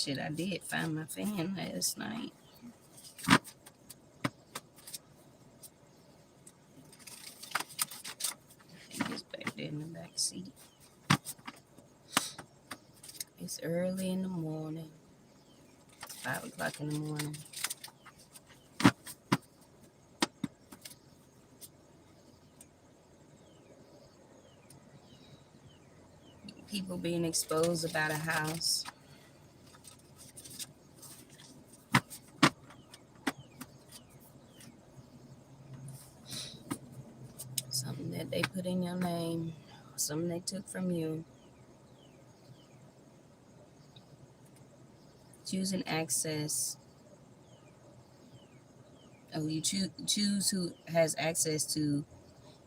shit, I did find my fan last night. It's back there in the back seat. It's early in the morning. 5 o'clock in the morning. People being exposed about a house. Something that they put in your name. Something they took from you. Choosing access. Oh, you choose who has access to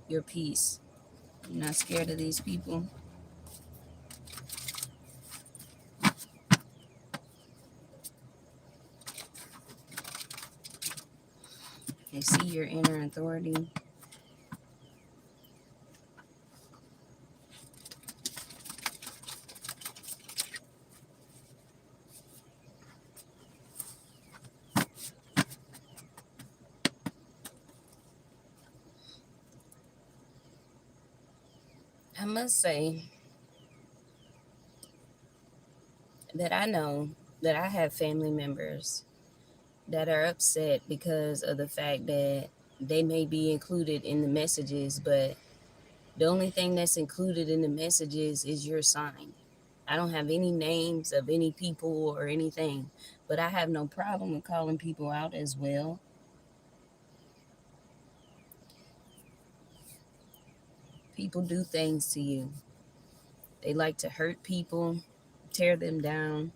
your peace. You're not scared of these people. They see your inner authority. I must say that I know that I have family members that are upset because of the fact that they may be included in the messages, but the only thing that's included in the messages is your sign. I don't have any names of any people or anything, but I have no problem with calling people out as well. People do things to you. They like to hurt people, tear them down,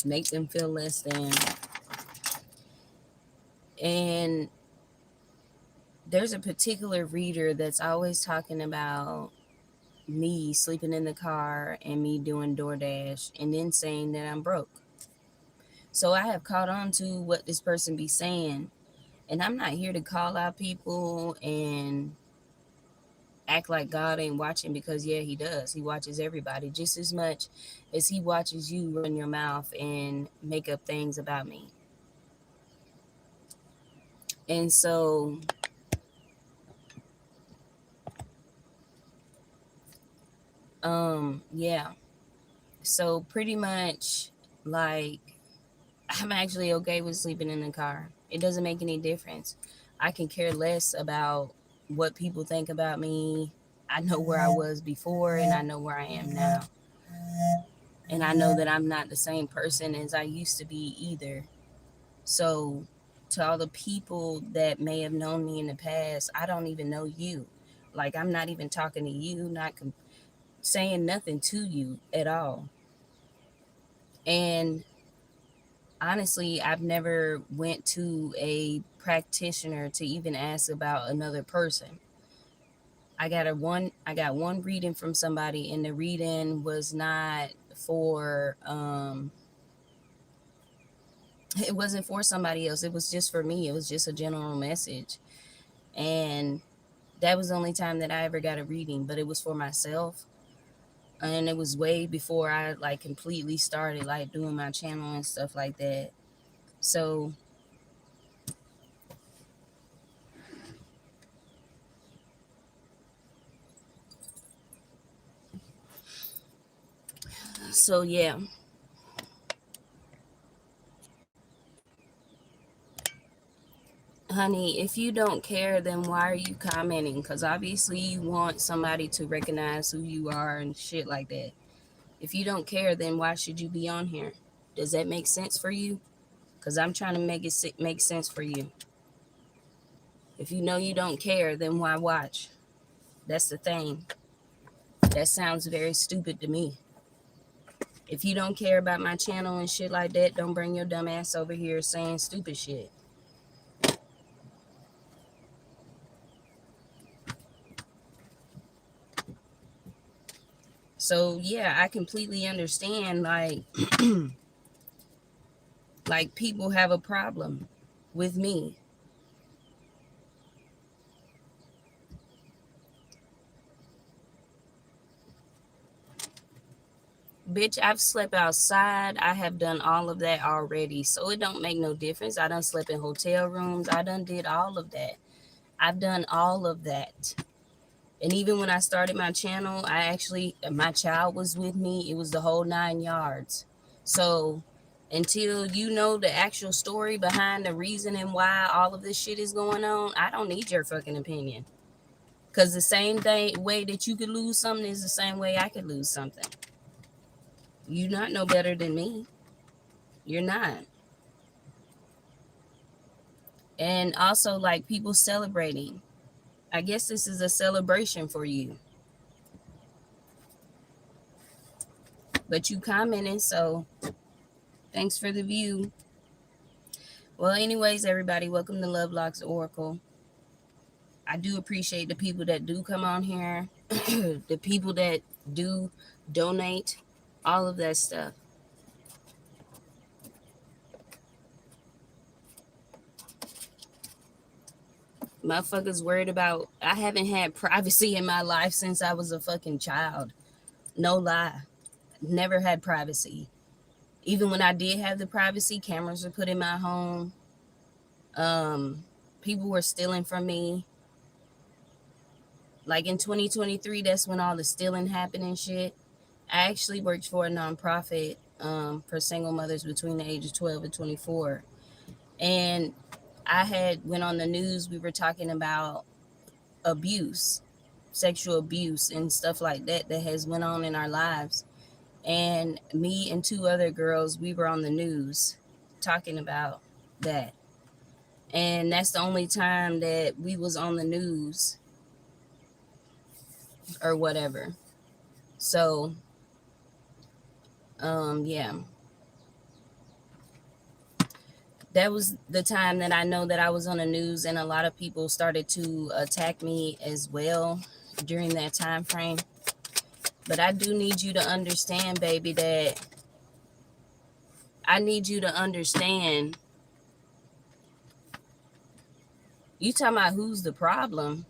make them feel less than. And there's a particular reader that's always talking about me sleeping in the car and me doing DoorDash and then saying that I'm broke. So I have caught on to what this person be saying. And I'm not here to call out people and act like God ain't watching, because yeah, he does. He watches everybody just as much as he watches you run your mouth and make up things about me. And so yeah. So pretty much, like, I'm actually okay with sleeping in the car. It doesn't make any difference. I can care less about what people think about me. I know where I was before and I know where I am now. And I know that I'm not the same person as I used to be either. So to all the people that may have known me in the past, I don't even know you. Like, I'm not even talking to you, not saying nothing to you at all. And honestly, I've never went to a practitioner to even ask about another person. I got one reading from somebody, and the reading was not for it wasn't for somebody else. It was just for me. It was just a general message. And that was the only time that I ever got a reading, but it was for myself. And it was way before I like completely started like doing my channel and stuff like that. So yeah. Honey, if you don't care, then why are you commenting? Because obviously you want somebody to recognize who you are and shit like that. If you don't care, then why should you be on here? Does that make sense for you? Because I'm trying to make it make sense for you. If you know you don't care, then why watch? That's the thing. That sounds very stupid to me. If you don't care about my channel and shit like that, don't bring your dumb ass over here saying stupid shit. So yeah, I completely understand, like like people have a problem with me. Bitch, I've slept outside. I have done all of that already. So it don't make no difference. I done slept in hotel rooms. I done did all of that. I've done all of that. And even when I started my channel, my child was with me. It was the whole 9 yards. So until you know the actual story behind the reason and why all of this shit is going on, I don't need your fucking opinion. Because the same way that you could lose something is the same way I could lose something. You're not no better than me. You're not. And also, like, people celebrating. I guess this is a celebration for you. But you commented, so thanks for the view. Well, anyways, everybody, welcome to Love Locks Oracle. I do appreciate the people that do come on here, the people that do donate, all of that stuff. Motherfuckers worried about, I haven't had privacy in my life since I was a fucking child. No lie. Never had privacy. Even when I did have the privacy, cameras were put in my home. People were stealing from me. Like in 2023, that's when all the stealing happened and shit. I actually worked for a nonprofit for single mothers between the ages 12 and 24. And I had went on the news. We were talking about abuse, sexual abuse and stuff like that has went on in our lives. And me and 2 other girls, we were on the news talking about that. And that's the only time that we was on the news or whatever. So, yeah. That was the time that I know that I was on the news, and a lot of people started to attack me as well during that time frame. But I do need you to understand, baby, that I need you to understand. You talking about who's the problem?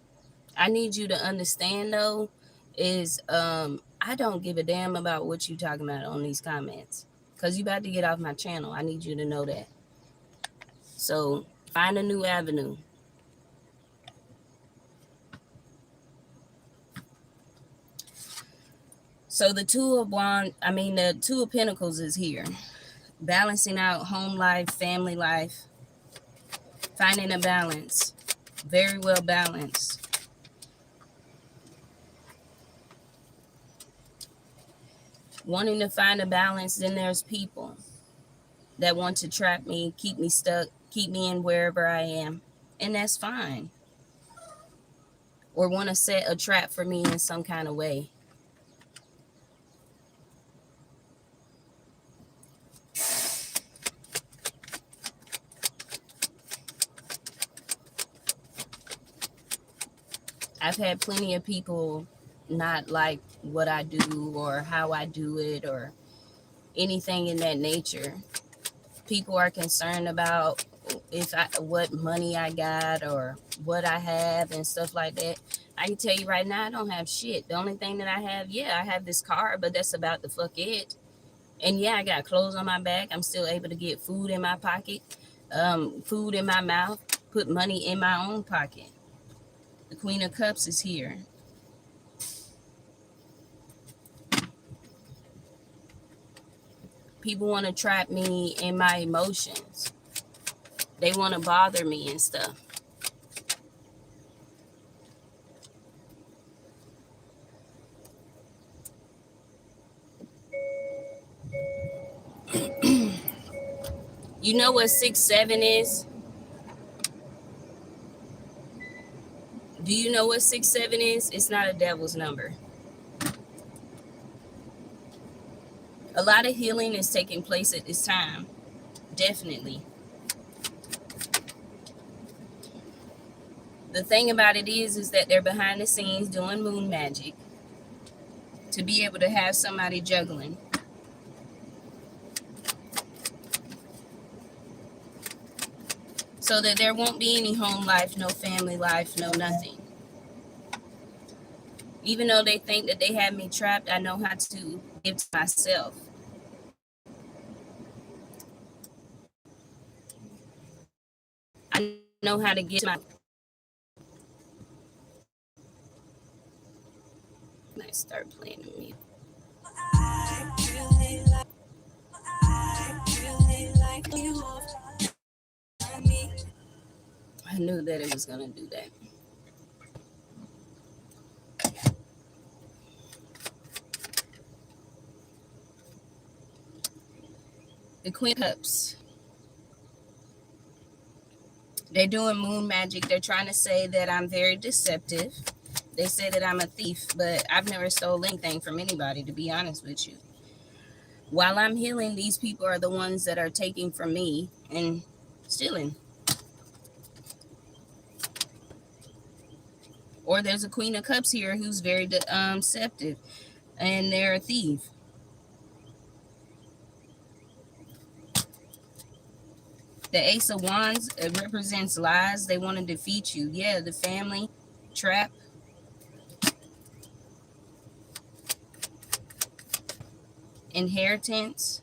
I need you to understand, though, is I don't give a damn about what you talking about on these comments. Because you about to get off my channel. I need you to know that. So find a new avenue. So the Two of Pentacles is here. Balancing out home life, family life. Finding a balance. Very well balanced. Wanting to find a balance, then there's people that want to trap me, keep me stuck, keep me in wherever I am. And that's fine. Or want to set a trap for me in some kind of way. I've had plenty of people not like what I do or how I do it or anything in that nature. People are concerned about what money I got or what I have and stuff like that. I can tell you right now, I don't have shit. The only thing that I have, I have this car, but that's about the fuck it. And yeah, I got clothes on my back. I'm still able to get food in my pocket, food in my mouth, put money in my own pocket. The Queen of Cups is here. People want to trap me in my emotions. They want to bother me and stuff. You know what 6-7 is? Do you know what 6-7 is? It's not a devil's number. A lot of healing is taking place at this time. Definitely. The thing about it is that they're behind the scenes doing moon magic to be able to have somebody juggling. So that there won't be any home life, no family life, no nothing. Even though they think that they have me trapped, I know how to give to myself. I know how to give to myself. I start playing the music. I knew that it was gonna do that. The Queen of Cups. They're doing moon magic. They're trying to say that I'm very deceptive. They say that I'm a thief, but I've never stole anything from anybody, to be honest with you. While I'm healing, these people are the ones that are taking from me and stealing. Or there's a Queen of Cups here who's very deceptive, and they're a thief. The Ace of Wands represents lies. They want to defeat you. Yeah, the family trap. Inheritance.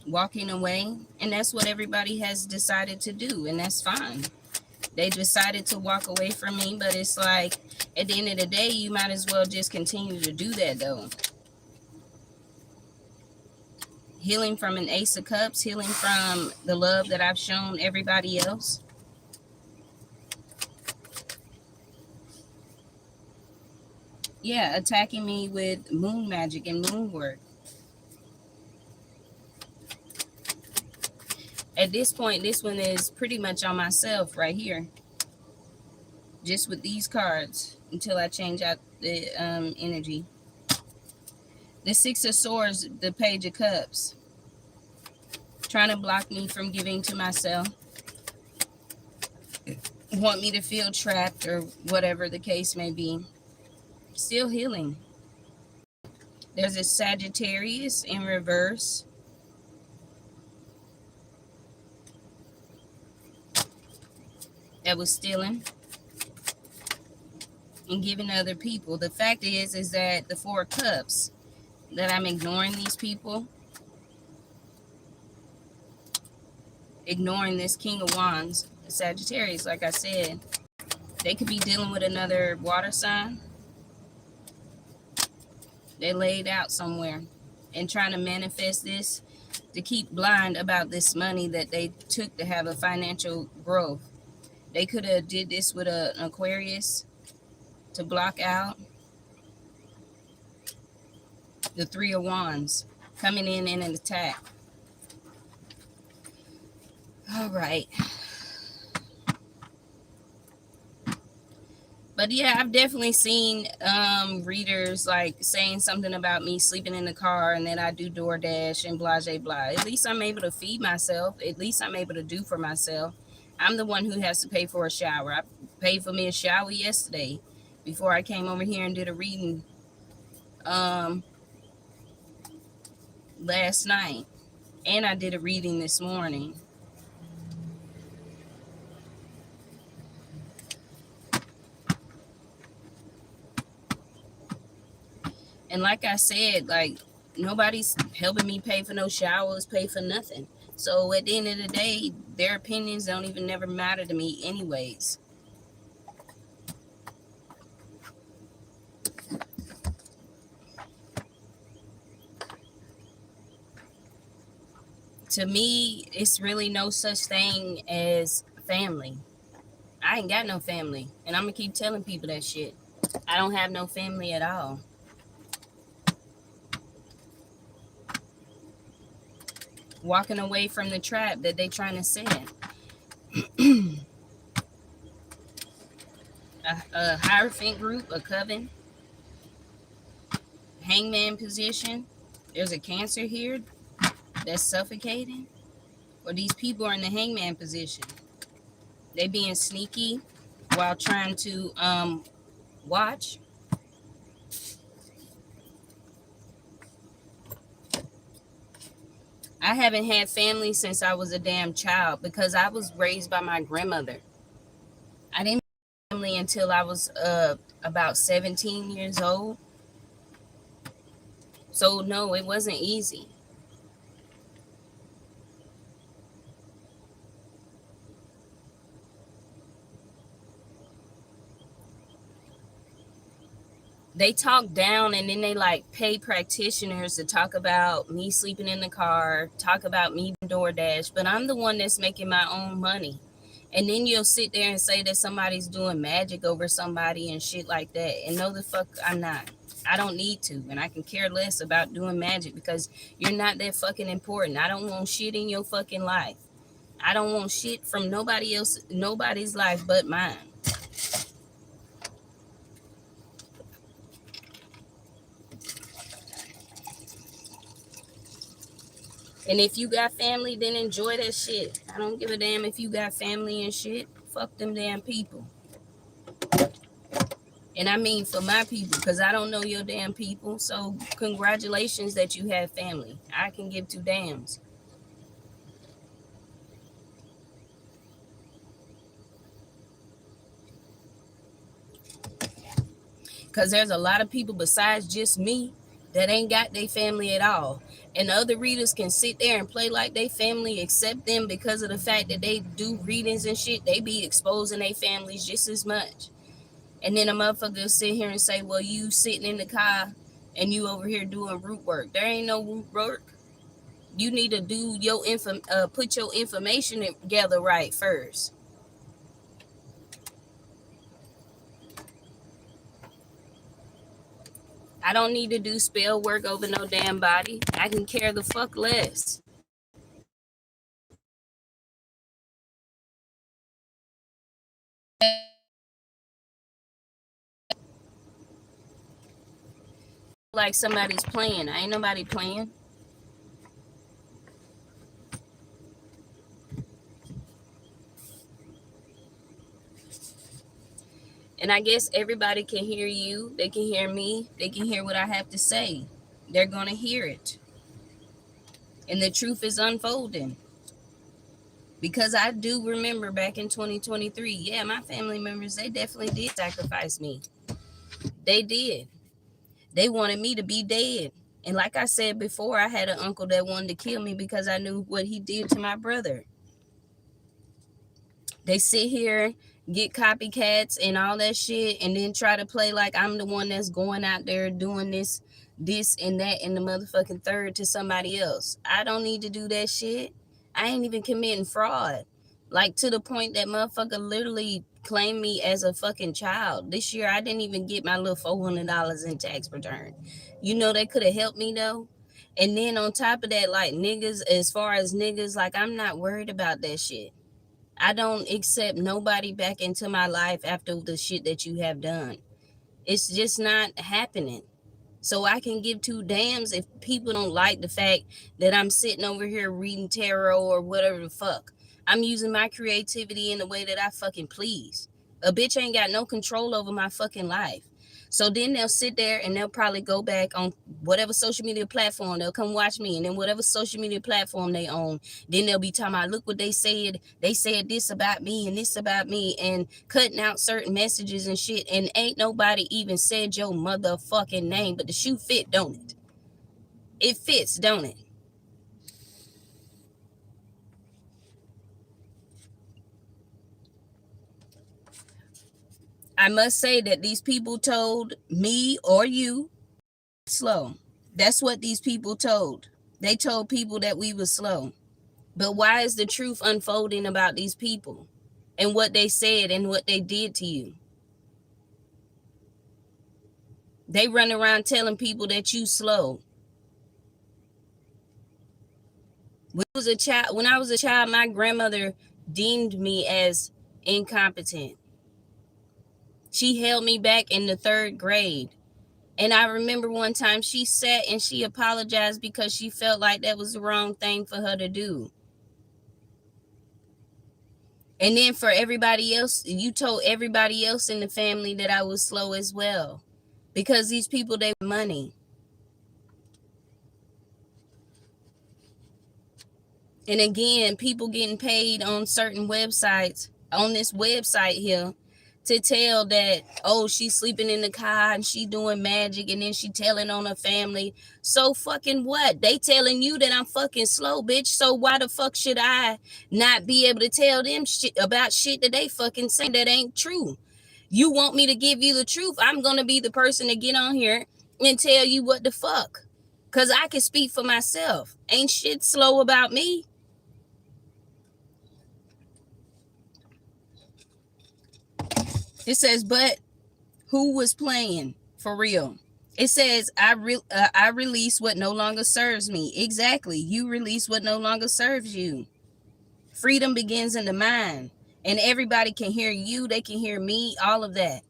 Walking away. And that's what everybody has decided to do, and that's fine. They decided to walk away from me, but it's like, at the end of the day, you might as well just continue to do that, though. Healing from an Ace of Cups, healing from the love that I've shown everybody else. Yeah, attacking me with moon magic and moon work. At this point, this one is pretty much on myself right here. Just with these cards until I change out the energy. The Six of Swords, the Page of Cups. Trying to block me from giving to myself. Want me to feel trapped or whatever the case may be. Still healing. There's a Sagittarius in reverse. That was stealing and giving to other people. The fact is that the Four of Cups, that I'm ignoring these people. Ignoring this King of Wands, Sagittarius, like I said. They could be dealing with another water sign. They laid out somewhere and trying to manifest this to keep blind about this money that they took to have a financial growth. They could have did this with an Aquarius to block out. The Three of Wands coming in an attack. All right. But yeah, I've definitely seen readers like saying something about me sleeping in the car and that I do DoorDash and blah, blah, blah. At least I'm able to feed myself. At least I'm able to do for myself. I'm the one who has to pay for a shower. I paid for me a shower yesterday before I came over here and did a reading last night. And I did a reading this morning. And like I said, like, nobody's helping me pay for no showers, pay for nothing. So at the end of the day, their opinions don't even never matter to me anyways. To me, it's really no such thing as family. I ain't got no family. And I'm going to keep telling people that shit. I don't have no family at all. Walking away from the trap that they trying to set. a Hierophant group, a coven. Hangman position. There's a Cancer here that's suffocating. Or these people are in the hangman position. They being sneaky while trying to watch. I haven't had family since I was a damn child because I was raised by my grandmother. I didn't have family until I was about 17 years old. So no, it wasn't easy. They talk down, and then they like pay practitioners to talk about me sleeping in the car, talk about me DoorDash, but I'm the one that's making my own money. And then you'll sit there and say that somebody's doing magic over somebody and shit like that. And no, the fuck, I'm not. I don't need to. And I can care less about doing magic because you're not that fucking important. I don't want shit in your fucking life. I don't want shit from nobody else, nobody's life but mine. And if you got family, then enjoy that shit. I don't give a damn if you got family and shit. Fuck them damn people. And I mean for my people, because I don't know your damn people. So congratulations that you have family. I can give two damns. Because there's a lot of people besides just me that ain't got their family at all. And the other readers can sit there and play like they family, accept them because of the fact that they do readings and shit. They be exposing their families just as much. And then a motherfucker sit here and say, well, you sitting in the car and you over here doing root work. There ain't no root work. You need to do your put your information together right first. I don't need to do spell work over no damn body. I can care the fuck less. Like somebody's playing. I ain't nobody playing. And I guess everybody can hear you. They can hear me. They can hear what I have to say. They're going to hear it. And the truth is unfolding. Because I do remember back in 2023, yeah, my family members, they definitely did sacrifice me. They did. They wanted me to be dead. And like I said before, I had an uncle that wanted to kill me because I knew what he did to my brother. They sit here, get copycats and all that shit, and then try to play like I'm the one that's going out there doing this and that and the motherfucking third to somebody else. I don't need to do that shit. I ain't even committing fraud. Like to the point that motherfucker literally claimed me as a fucking child. This year I didn't even get my little $400 in tax return. You know they could have helped me though. And then on top of that, like niggas, as far as niggas, like I'm not worried about that shit. I don't accept nobody back into my life after the shit that you have done. It's just not happening. So I can give two damns if people don't like the fact that I'm sitting over here reading tarot or whatever the fuck. I'm using my creativity in the way that I fucking please. A bitch ain't got no control over my fucking life. So then they'll sit there and they'll probably go back on whatever social media platform. They'll come watch me. And then whatever social media platform they own, then they'll be talking about, look what they said. They said this about me and this about me and cutting out certain messages and shit. And ain't nobody even said your motherfucking name. But the shoe fit, don't it? It fits, don't it? I must say that these people told me or you slow. That's what these people told. They told people that we were slow. But why is the truth unfolding about these people and what they said and what they did to you? They run around telling people that you slow. When I was a child, my grandmother deemed me as incompetent. She held me back in the 3rd grade. And I remember one time she sat and she apologized because she felt like that was the wrong thing for her to do. And then for everybody else, you told everybody else in the family that I was slow as well. Because these people, they want money. And again, people getting paid on certain websites, on this website here, to tell that, oh, she's sleeping in the car and she doing magic, and then she telling on her family. So fucking what? They telling you that I'm fucking slow, bitch. So why the fuck should I not be able to tell them shit about shit that they fucking saying that ain't true? You want me to give you the truth? I'm gonna be the person to get on here and tell you what the fuck, because I can speak for myself. Ain't shit slow about me. It says, but who was playing for real? It says, I release what no longer serves me. Exactly. You release what no longer serves you. Freedom begins in the mind. And everybody can hear you. They can hear me. All of that.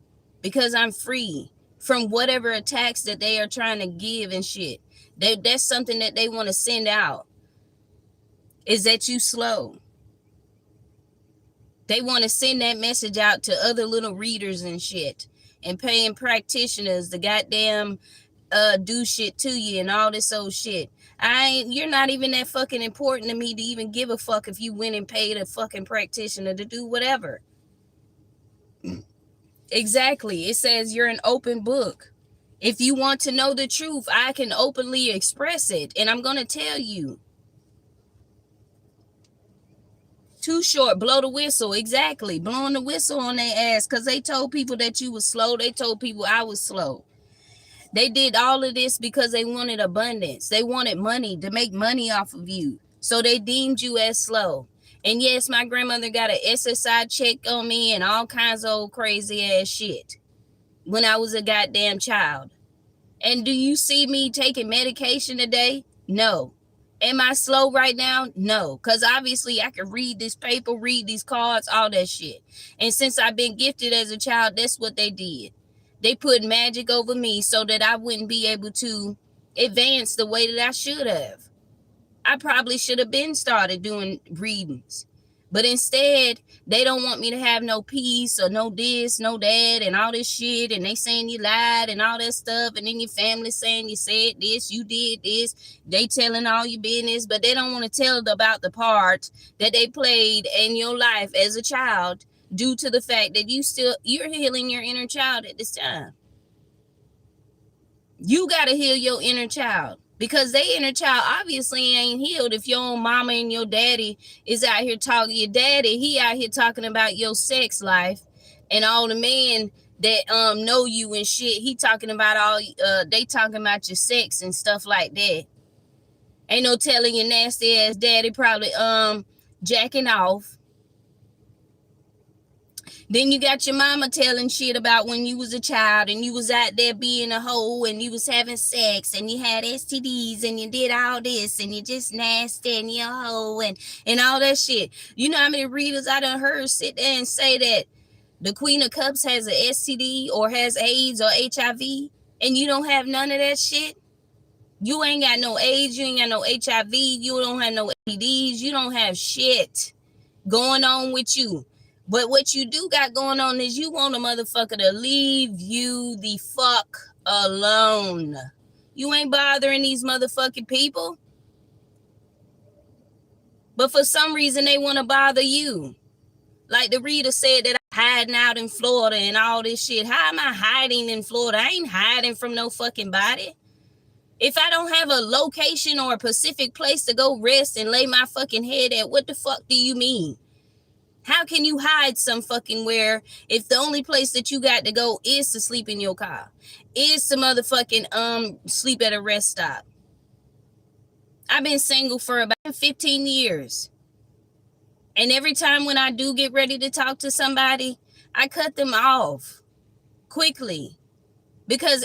Because I'm free from whatever attacks that they are trying to give and shit. That's something that they want to send out. Is that you slow. They want to send that message out to other little readers and shit. And paying practitioners to goddamn do shit to you and all this old shit. You're not even that fucking important to me to even give a fuck if you went and paid a fucking practitioner to do whatever. Exactly. It says you're an open book. If you want to know the truth, I can openly express it, and I'm going to tell you. Too short, blow the whistle. Exactly. Blowing the whistle on their ass because they told people that you was slow. They told people I was slow. They did all of this because they wanted abundance. They wanted money, to make money off of you. So they deemed you as slow. And yes, my grandmother got an SSI check on me and all kinds of old crazy ass shit when I was a goddamn child. And do you see me taking medication today? No. Am I slow right now? No. Because obviously I can read this paper, read these cards, all that shit. And since I've been gifted as a child, that's what they did. They put magic over me so that I wouldn't be able to advance the way that I should have. I probably should have been started doing readings. But instead, they don't want me to have no peace or no this, no that, and all this shit. And they saying you lied and all that stuff. And then your family saying you said this, you did this. They telling all your business. But they don't want to tell about the part that they played in your life as a child due to the fact that you're healing your inner child at this time. You got to heal your inner child. Because they inner child obviously ain't healed if your own mama and your daddy is out here talking. Your daddy, he out here talking about your sex life and all the men that know you and shit. He talking about they talking about your sex and stuff like that. Ain't no telling your nasty ass daddy probably jacking off. Then you got your mama telling shit about when you was a child and you was out there being a hoe and you was having sex and you had STDs and you did all this and you just nasty and you're a hoe and all that shit. You know how many readers I done heard sit there and say that the Queen of Cups has an STD or has AIDS or HIV and you don't have none of that shit? You ain't got no AIDS, you ain't got no HIV, you don't have no STDs, you don't have shit going on with you. But what you do got going on is you want a motherfucker to leave you the fuck alone. You ain't bothering these motherfucking people. But for some reason, they want to bother you. Like the reader said that I'm hiding out in Florida and all this shit. How am I hiding in Florida? I ain't hiding from no fucking body. If I don't have a location or a specific place to go rest and lay my fucking head at, what the fuck do you mean? How can you hide some fucking where if the only place that you got to go is to sleep in your car, is to motherfucking sleep at a rest stop? I've been single for about 15 years. And every time when I do get ready to talk to somebody, I cut them off quickly. Because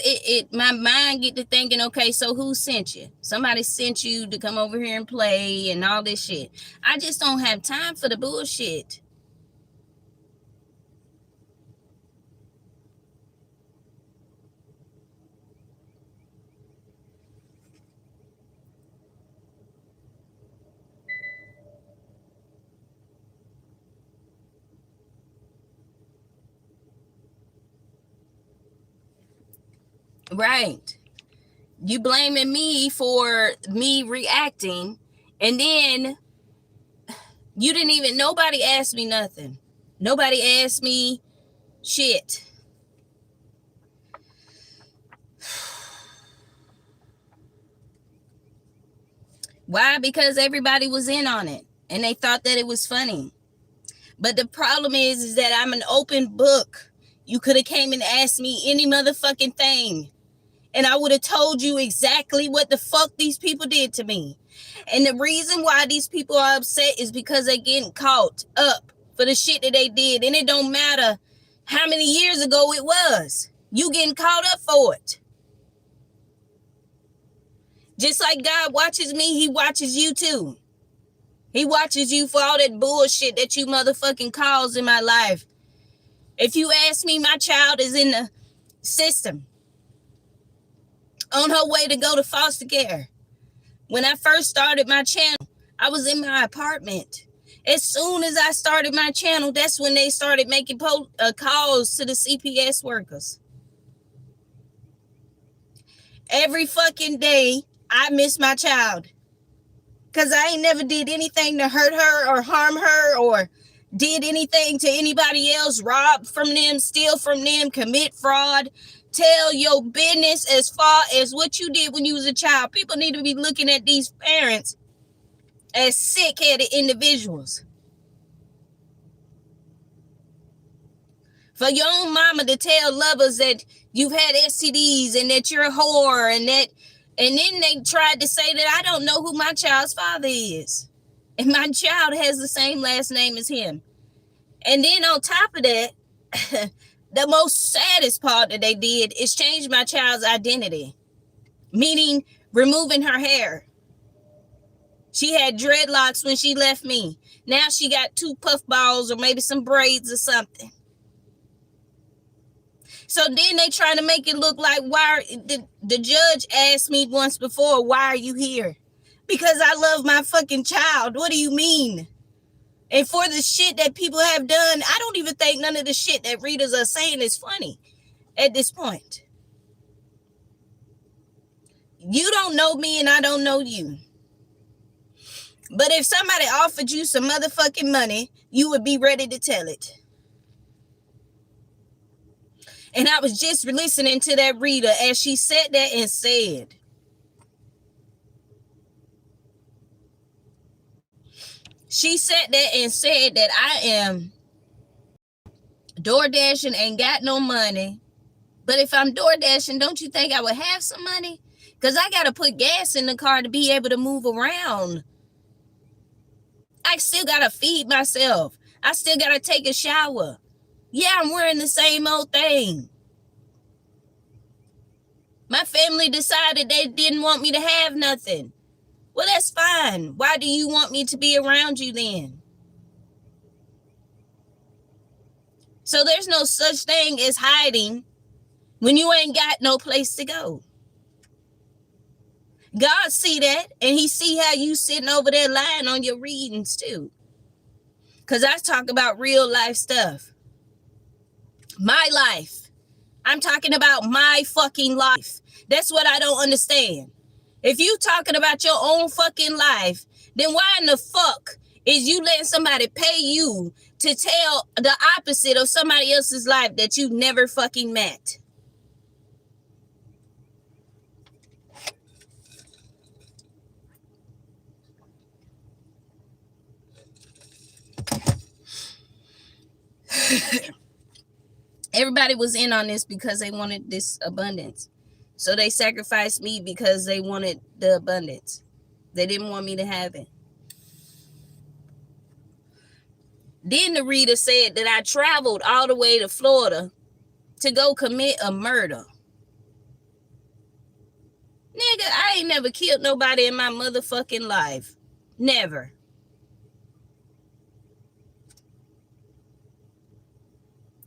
my mind get to thinking, okay, so who sent you? Somebody sent you to come over here and play and all this shit. I just don't have time for the bullshit. Right. You blaming me for me reacting, and then nobody asked me nothing. Nobody asked me Shit. Why? Because everybody was in on it and they thought that it was funny. But the problem is that I'm an open book. You could have came and asked me any motherfucking thing, and I would have told you exactly what the fuck these people did to me. And the reason why these people are upset is because they're getting caught up for the shit that they did. And it don't matter how many years ago it was. You getting caught up for it. Just like God watches me, he watches you too. He watches you for all that bullshit that you motherfucking caused in my life. If you ask me, my child is in the system, on her way to go to foster care. When I first started my channel, I was in my apartment. As soon as I started my channel, that's when they started making calls to the CPS workers. Every fucking day, I miss my child. Because I ain't never did anything to hurt her or harm her or did anything to anybody else, rob from them, steal from them, commit fraud. Tell your business as far as what you did when you was a child. People need to be looking at these parents as sick-headed individuals. For your own mama to tell lovers that you've had STDs and that you're a whore and that, and then they tried to say that I don't know who my child's father is. And my child has the same last name as him. And then on top of that, the most saddest part that they did is change my child's identity. Meaning removing her hair. She had dreadlocks when she left me. Now she got 2 puffballs or maybe some braids or something. So then they trying to make it look like, why the judge asked me once before, why are you here? Because I love my fucking child. What do you mean? And for the shit that people have done, I don't even think none of the shit that readers are saying is funny at this point. You don't know me and I don't know you. But if somebody offered you some motherfucking money, you would be ready to tell it. And I was just listening to that reader as she said that and said, she said that and said that I am door dashing, ain't got no money. But if I'm door dashing, don't you think I would have some money? Because I got to put gas in the car to be able to move around. I still got to feed myself. I still got to take a shower. Yeah, I'm wearing the same old thing. My family decided they didn't want me to have nothing. Well, that's fine. Why do you want me to be around you then? So there's no such thing as hiding when you ain't got no place to go. God see that, and he see how you sitting over there lying on your readings too. Because I talk about real life stuff. My life. I'm talking about my fucking life. That's what I don't understand. If you talking about your own fucking life, then why in the fuck is you letting somebody pay you to tell the opposite of somebody else's life that you never fucking met? Everybody was in on this because they wanted this abundance. So they sacrificed me because they wanted the abundance. They didn't want me to have it. Then the reader said that I traveled all the way to Florida to go commit a murder. Nigga, I ain't never killed nobody in my motherfucking life. Never.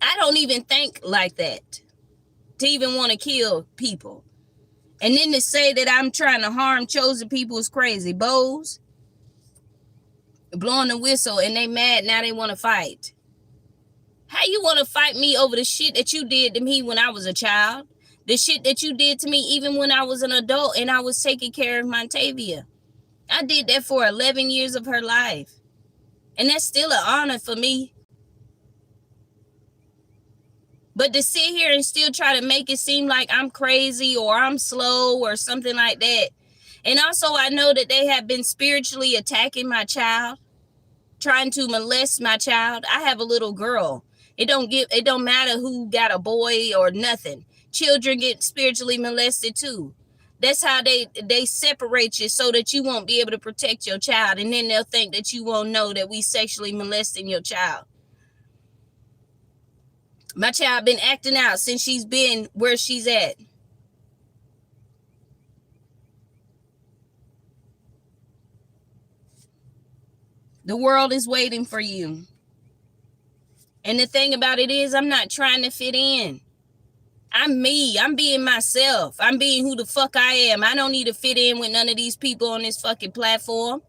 I don't even think like that to even want to kill people. And then to say that I'm trying to harm chosen people is crazy. Bows blowing the whistle and they mad now they want to fight. How you want to fight me over the shit that you did to me when I was a child? The shit that you did to me even when I was an adult and I was taking care of Montavia. I did that for 11 years of her life. And that's still an honor for me. But to sit here and still try to make it seem like I'm crazy or I'm slow or something like that. And also I know that they have been spiritually attacking my child, trying to molest my child. I have a little girl. It don't matter who got a boy or nothing. Children get spiritually molested too. That's how they separate you so that you won't be able to protect your child. And then they'll think that you won't know that we sexually molesting your child. My child been acting out since she's been where she's at. The world is waiting for you. And the thing about it is, I'm not trying to fit in. I'm me. I'm being myself. I'm being who the fuck I am. I don't need to fit in with none of these people on this fucking platform.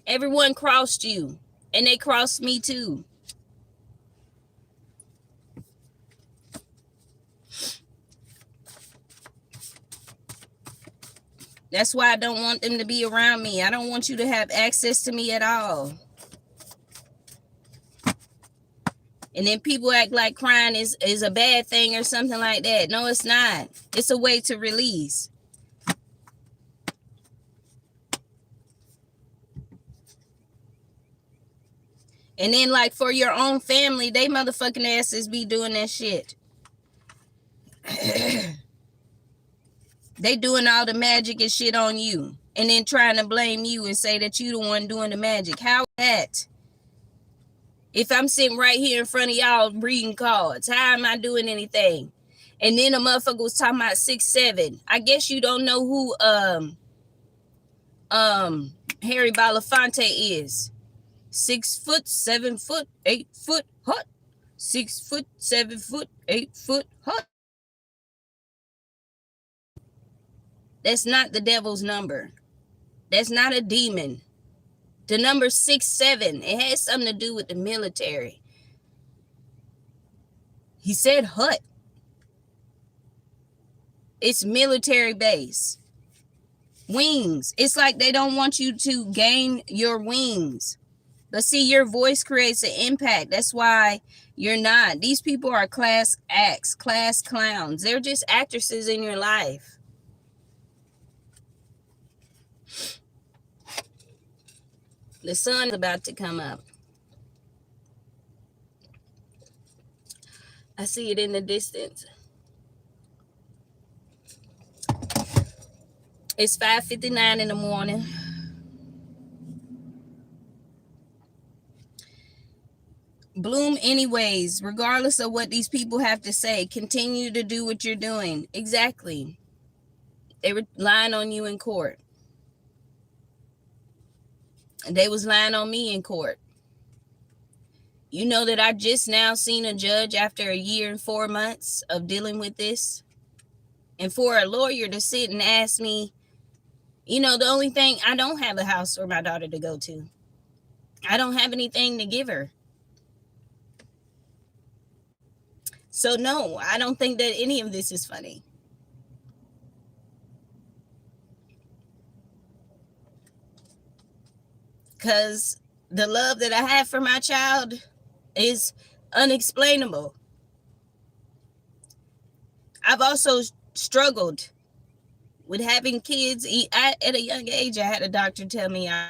Everyone crossed you, and they crossed me too. That's why I don't want them to be around me. I don't want you to have access to me at all. And then people act like crying is a bad thing or something like that. No, it's not. It's a way to release. And then like for your own family, they motherfucking asses be doing that shit. They doing all the magic and shit on you. And then trying to blame you and say that you the one doing the magic. How that? If I'm sitting right here in front of y'all reading cards, how am I doing anything? And then a motherfucker was talking about 6'7". I guess you don't know who Harry Belafonte is. 6 foot, 7 foot, 8 foot hot. 6 foot, 7 foot, 8 foot hot. That's not the devil's number. That's not a demon. The number 6'7", it has something to do with the military. He said hut. It's military base. Wings. It's like they don't want you to gain your wings. But see, your voice creates an impact. That's why you're not. These people are class acts, class clowns. They're just actresses in your life. The sun is about to come up. I see it in the distance. It's 5:59 in the morning. Bloom anyways, regardless of what these people have to say. Continue to do what you're doing. Exactly. They were lying on you in court. They was lying on me in court. You know that I just now seen a judge after a year and 4 months of dealing with this. And for a lawyer to sit and ask me, you know, the only thing, I don't have a house for my daughter to go to. I don't have anything to give her. So no, I don't think that any of this is funny. Because the love that I have for my child is unexplainable. I've also struggled with having kids. At a young age, I had a doctor tell me I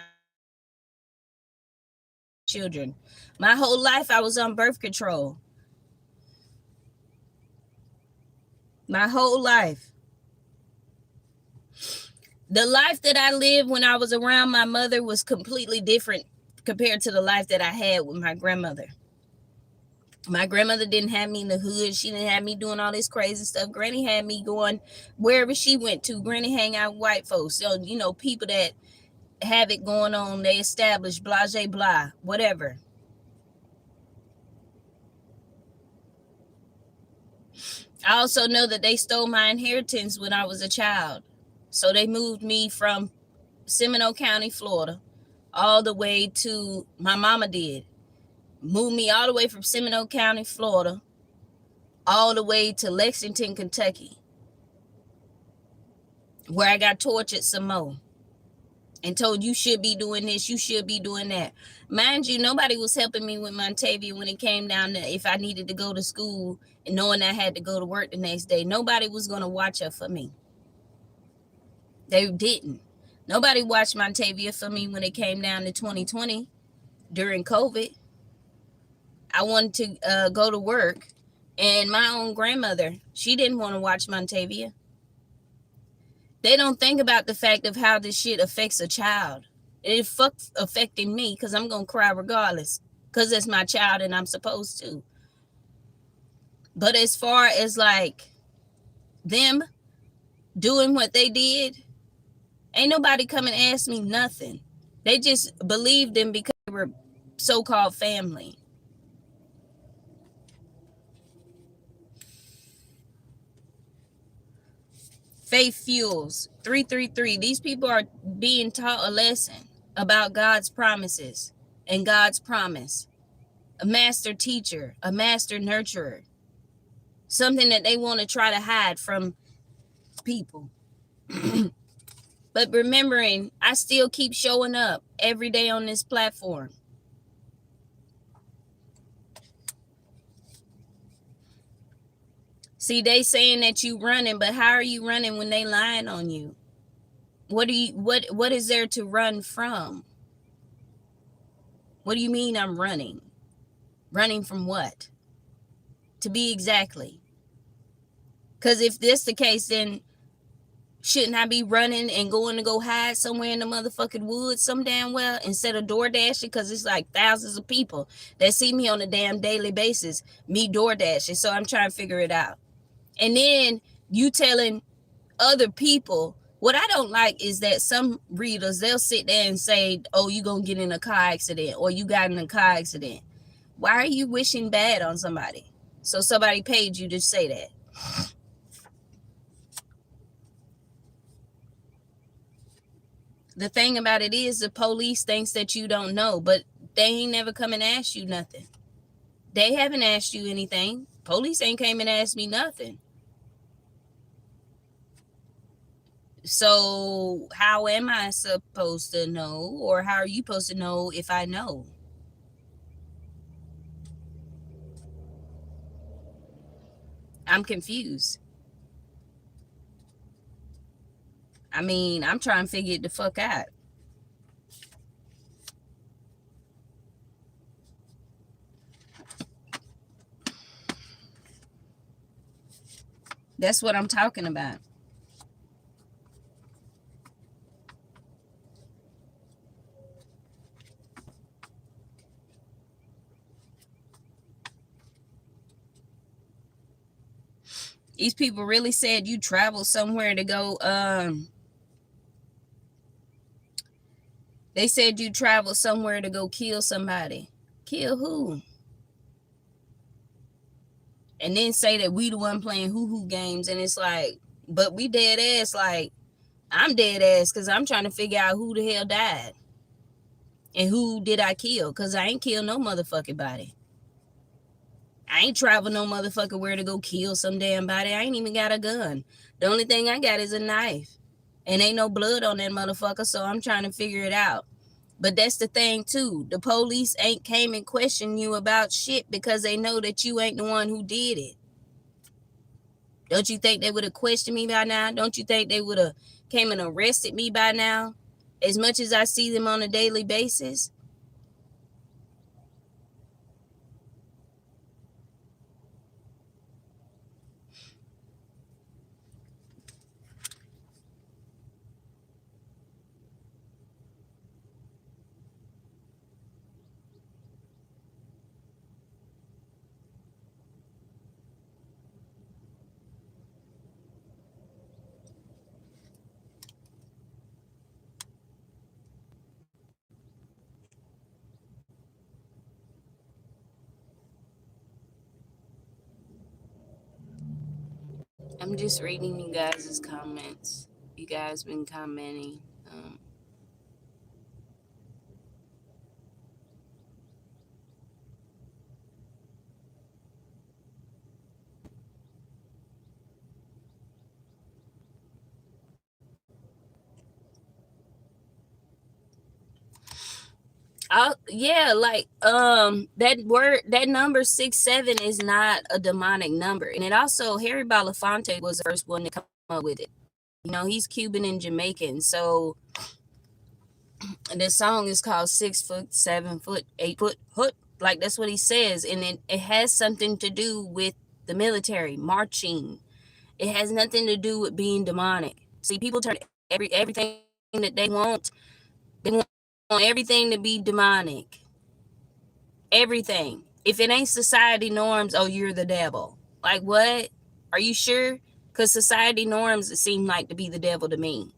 children. My whole life, I was on birth control. My whole life. The life that I lived when I was around my mother was completely different compared to the life that I had with my grandmother. My grandmother didn't have me in the hood. She didn't have me doing all this crazy stuff. Granny had me going wherever she went to. Granny hang out with white folks. So, you know, people that have it going on, they establish blase blah, whatever. I also know that they stole my inheritance when I was a child. So they moved me from Seminole County, Florida, all the way to, my mama did, moved me all the way from Seminole County, Florida, all the way to Lexington, Kentucky, where I got tortured some more. and told you should be doing this, you should be doing that. Mind you, nobody was helping me with Montavia when it came down to if I needed to go to school and knowing I had to go to work the next day. Nobody was going to watch her for me. They didn't. Nobody watched Montavia for me when it came down to 2020 during COVID. I wanted to go to work, and my own grandmother, she didn't want to watch Montavia. They don't think about the fact of how this shit affects a child. It fucks affecting me because I'm going to cry regardless because it's my child and I'm supposed to. But as far as like them doing what they did, ain't nobody come and ask me nothing. They just believed them because they were so-called family. Faith fuels 333. These people are being taught a lesson about God's promises and God's promise. A master teacher, a master nurturer. Something that they want to try to hide from people. But remembering, I still keep showing up every day on this platform. See, they saying that you running, but how are you running when they lying on you? What is there to run from? What do you mean I'm running? Running from what? To be exactly. Because if this the case, then shouldn't I be running and going to go hide somewhere in the motherfucking woods some damn well instead of door dashing? Because it's like thousands of people that see me on a damn daily basis, me door dashing. So I'm trying to figure it out. And then you telling other people, what I don't like is that some readers, they'll sit there and say, oh, you gonna get in a car accident or you got in a car accident. Why are you wishing bad on somebody? So somebody paid you to say that. The thing about it is the police thinks that you don't know, but they ain't never come and asked you nothing. They haven't asked you anything. Police ain't came and asked me nothing. So how am I supposed to know, or how are you supposed to know if I know? I'm confused. I mean, I'm trying to figure it the fuck out. That's what I'm talking about. These people really said you travel somewhere to go, they said you travel somewhere to go kill somebody. Kill who? And then say that we the one playing hoo-hoo games, and it's like, but we dead ass. Like, I'm dead ass because I'm trying to figure out who the hell died and who did I kill, because I ain't kill no motherfucking body. I ain't travel no motherfucker where to go kill some damn body. I ain't even got a gun. The only thing I got is a knife, and ain't no blood on that motherfucker, so I'm trying to figure it out. But that's the thing too. The police ain't came and questioned you about shit because they know that you ain't the one who did it. Don't you think they would have questioned me by now? Don't you think they would have came and arrested me by now? As much as I see them on a daily basis. I'm just reading you guys' comments. You guys been commenting. Yeah, like that number 67 is not a demonic number. And it also, Harry Belafonte was the first one to come up with it. You know, he's Cuban and Jamaican. So the song is called 6 foot, 7 foot, 8 foot, hoot. Like that's what he says. And it has something to do with the military, marching. It has nothing to do with being demonic. See, people turn everything that they want everything to be demonic. Everything. If it ain't society norms, oh, you're the devil. Like what? Are you sure? Because society norms seem like to be the devil to me.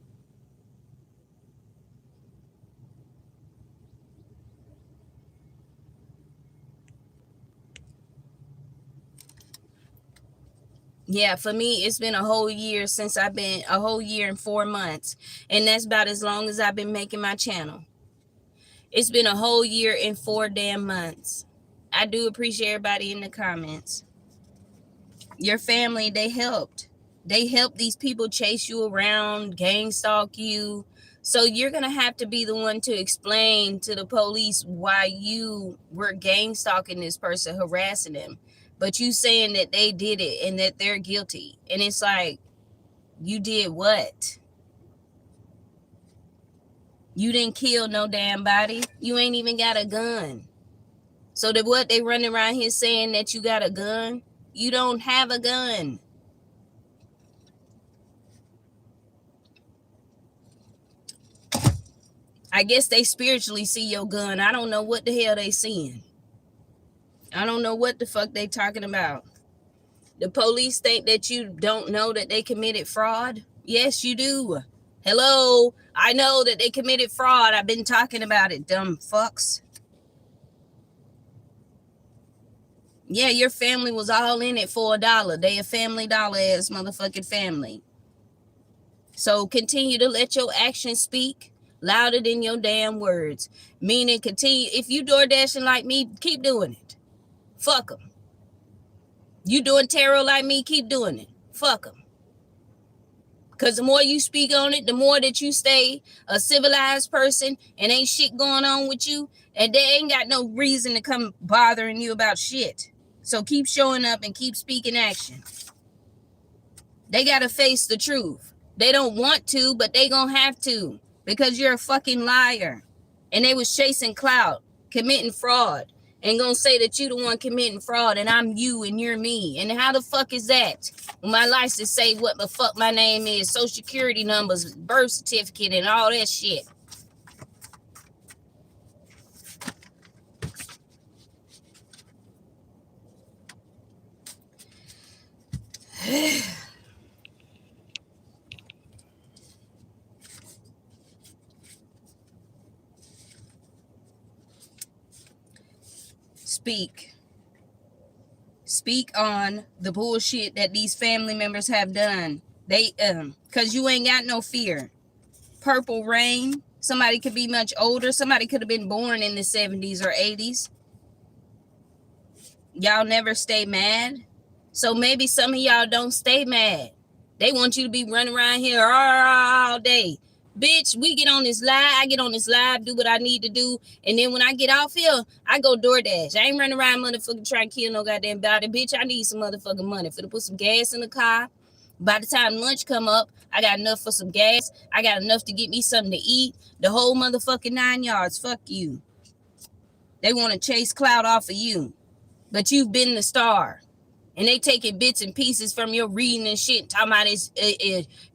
Yeah, for me, it's been a whole year since a whole year and 4 months. And that's about as long as I've been making my channel. It's been a whole year and 4 damn months. I do appreciate everybody in the comments. Your family, they helped. They helped these people chase you around, gang stalk you. So you're going to have to be the one to explain to the police why you were gang stalking this person, harassing them. But you saying that they did it and that they're guilty. And it's like, you did what? You didn't kill no damn body. You ain't even got a gun. So that what they running around here saying that you got a gun? You don't have a gun. I guess they spiritually see your gun. I don't know what the hell they seeing. I don't know what the fuck they talking about. The police think that you don't know that they committed fraud. Yes, you do. Hello, I know that they committed fraud. I've been talking about it, dumb fucks. Yeah, your family was all in it for $1. They a family dollar ass motherfucking family. So continue to let your actions speak louder than your damn words. Meaning continue. If you door dashing like me, keep doing it. Fuck them. You doing tarot like me, keep doing it. Fuck them. Because the more you speak on it, the more that you stay a civilized person and ain't shit going on with you. And they ain't got no reason to come bothering you about shit. So keep showing up and keep speaking action. They got to face the truth. They don't want to, but they gonna have to. Because you're a fucking liar. And they was chasing clout, committing fraud. And gonna say that you the one committing fraud and I'm you and you're me. And how the fuck is that? When my license say what the fuck my name is, social security numbers, birth certificate, and all that shit. Speak on the bullshit that these family members have done. They cause you ain't got no fear. Purple Rain, somebody could be much older. Somebody could have been born in the 70s or 80s. Y'all never stay mad. So maybe some of y'all don't stay mad. They want you to be running around here all day. Bitch, we get on this live. I get on this live, do what I need to do. And then when I get off here, I go DoorDash. I ain't running around motherfucking trying to kill no goddamn body. Bitch, I need some motherfucking money for to put some gas in the car. By the time lunch come up, I got enough for some gas. I got enough to get me something to eat. The whole motherfucking 9 yards. Fuck you. They want to chase clout off of you. But you've been the star. And they taking bits and pieces from your reading and shit, talking about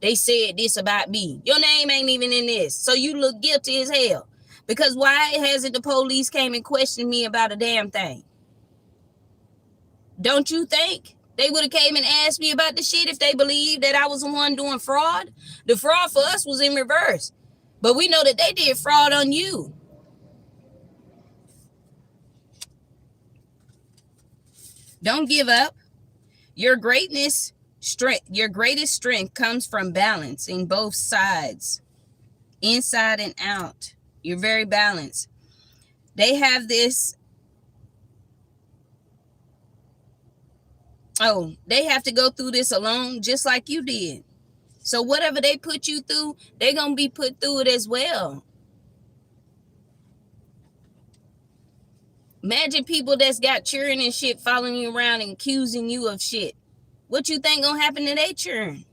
they said this about me. Your name ain't even in this. So you look guilty as hell. Because why hasn't the police came and questioned me about a damn thing? Don't you think they would have came and asked me about the shit if they believed that I was the one doing fraud? The fraud for us was in reverse. But we know that they did fraud on you. Don't give up. Your greatest strength comes from balance in both sides, inside and out. You're very balanced. They have this. Oh, they have to go through this alone, just like you did. So whatever they put you through, they're gonna be put through it as well. Imagine people that's got children and shit following you around and accusing you of shit. What you think gonna happen to their children?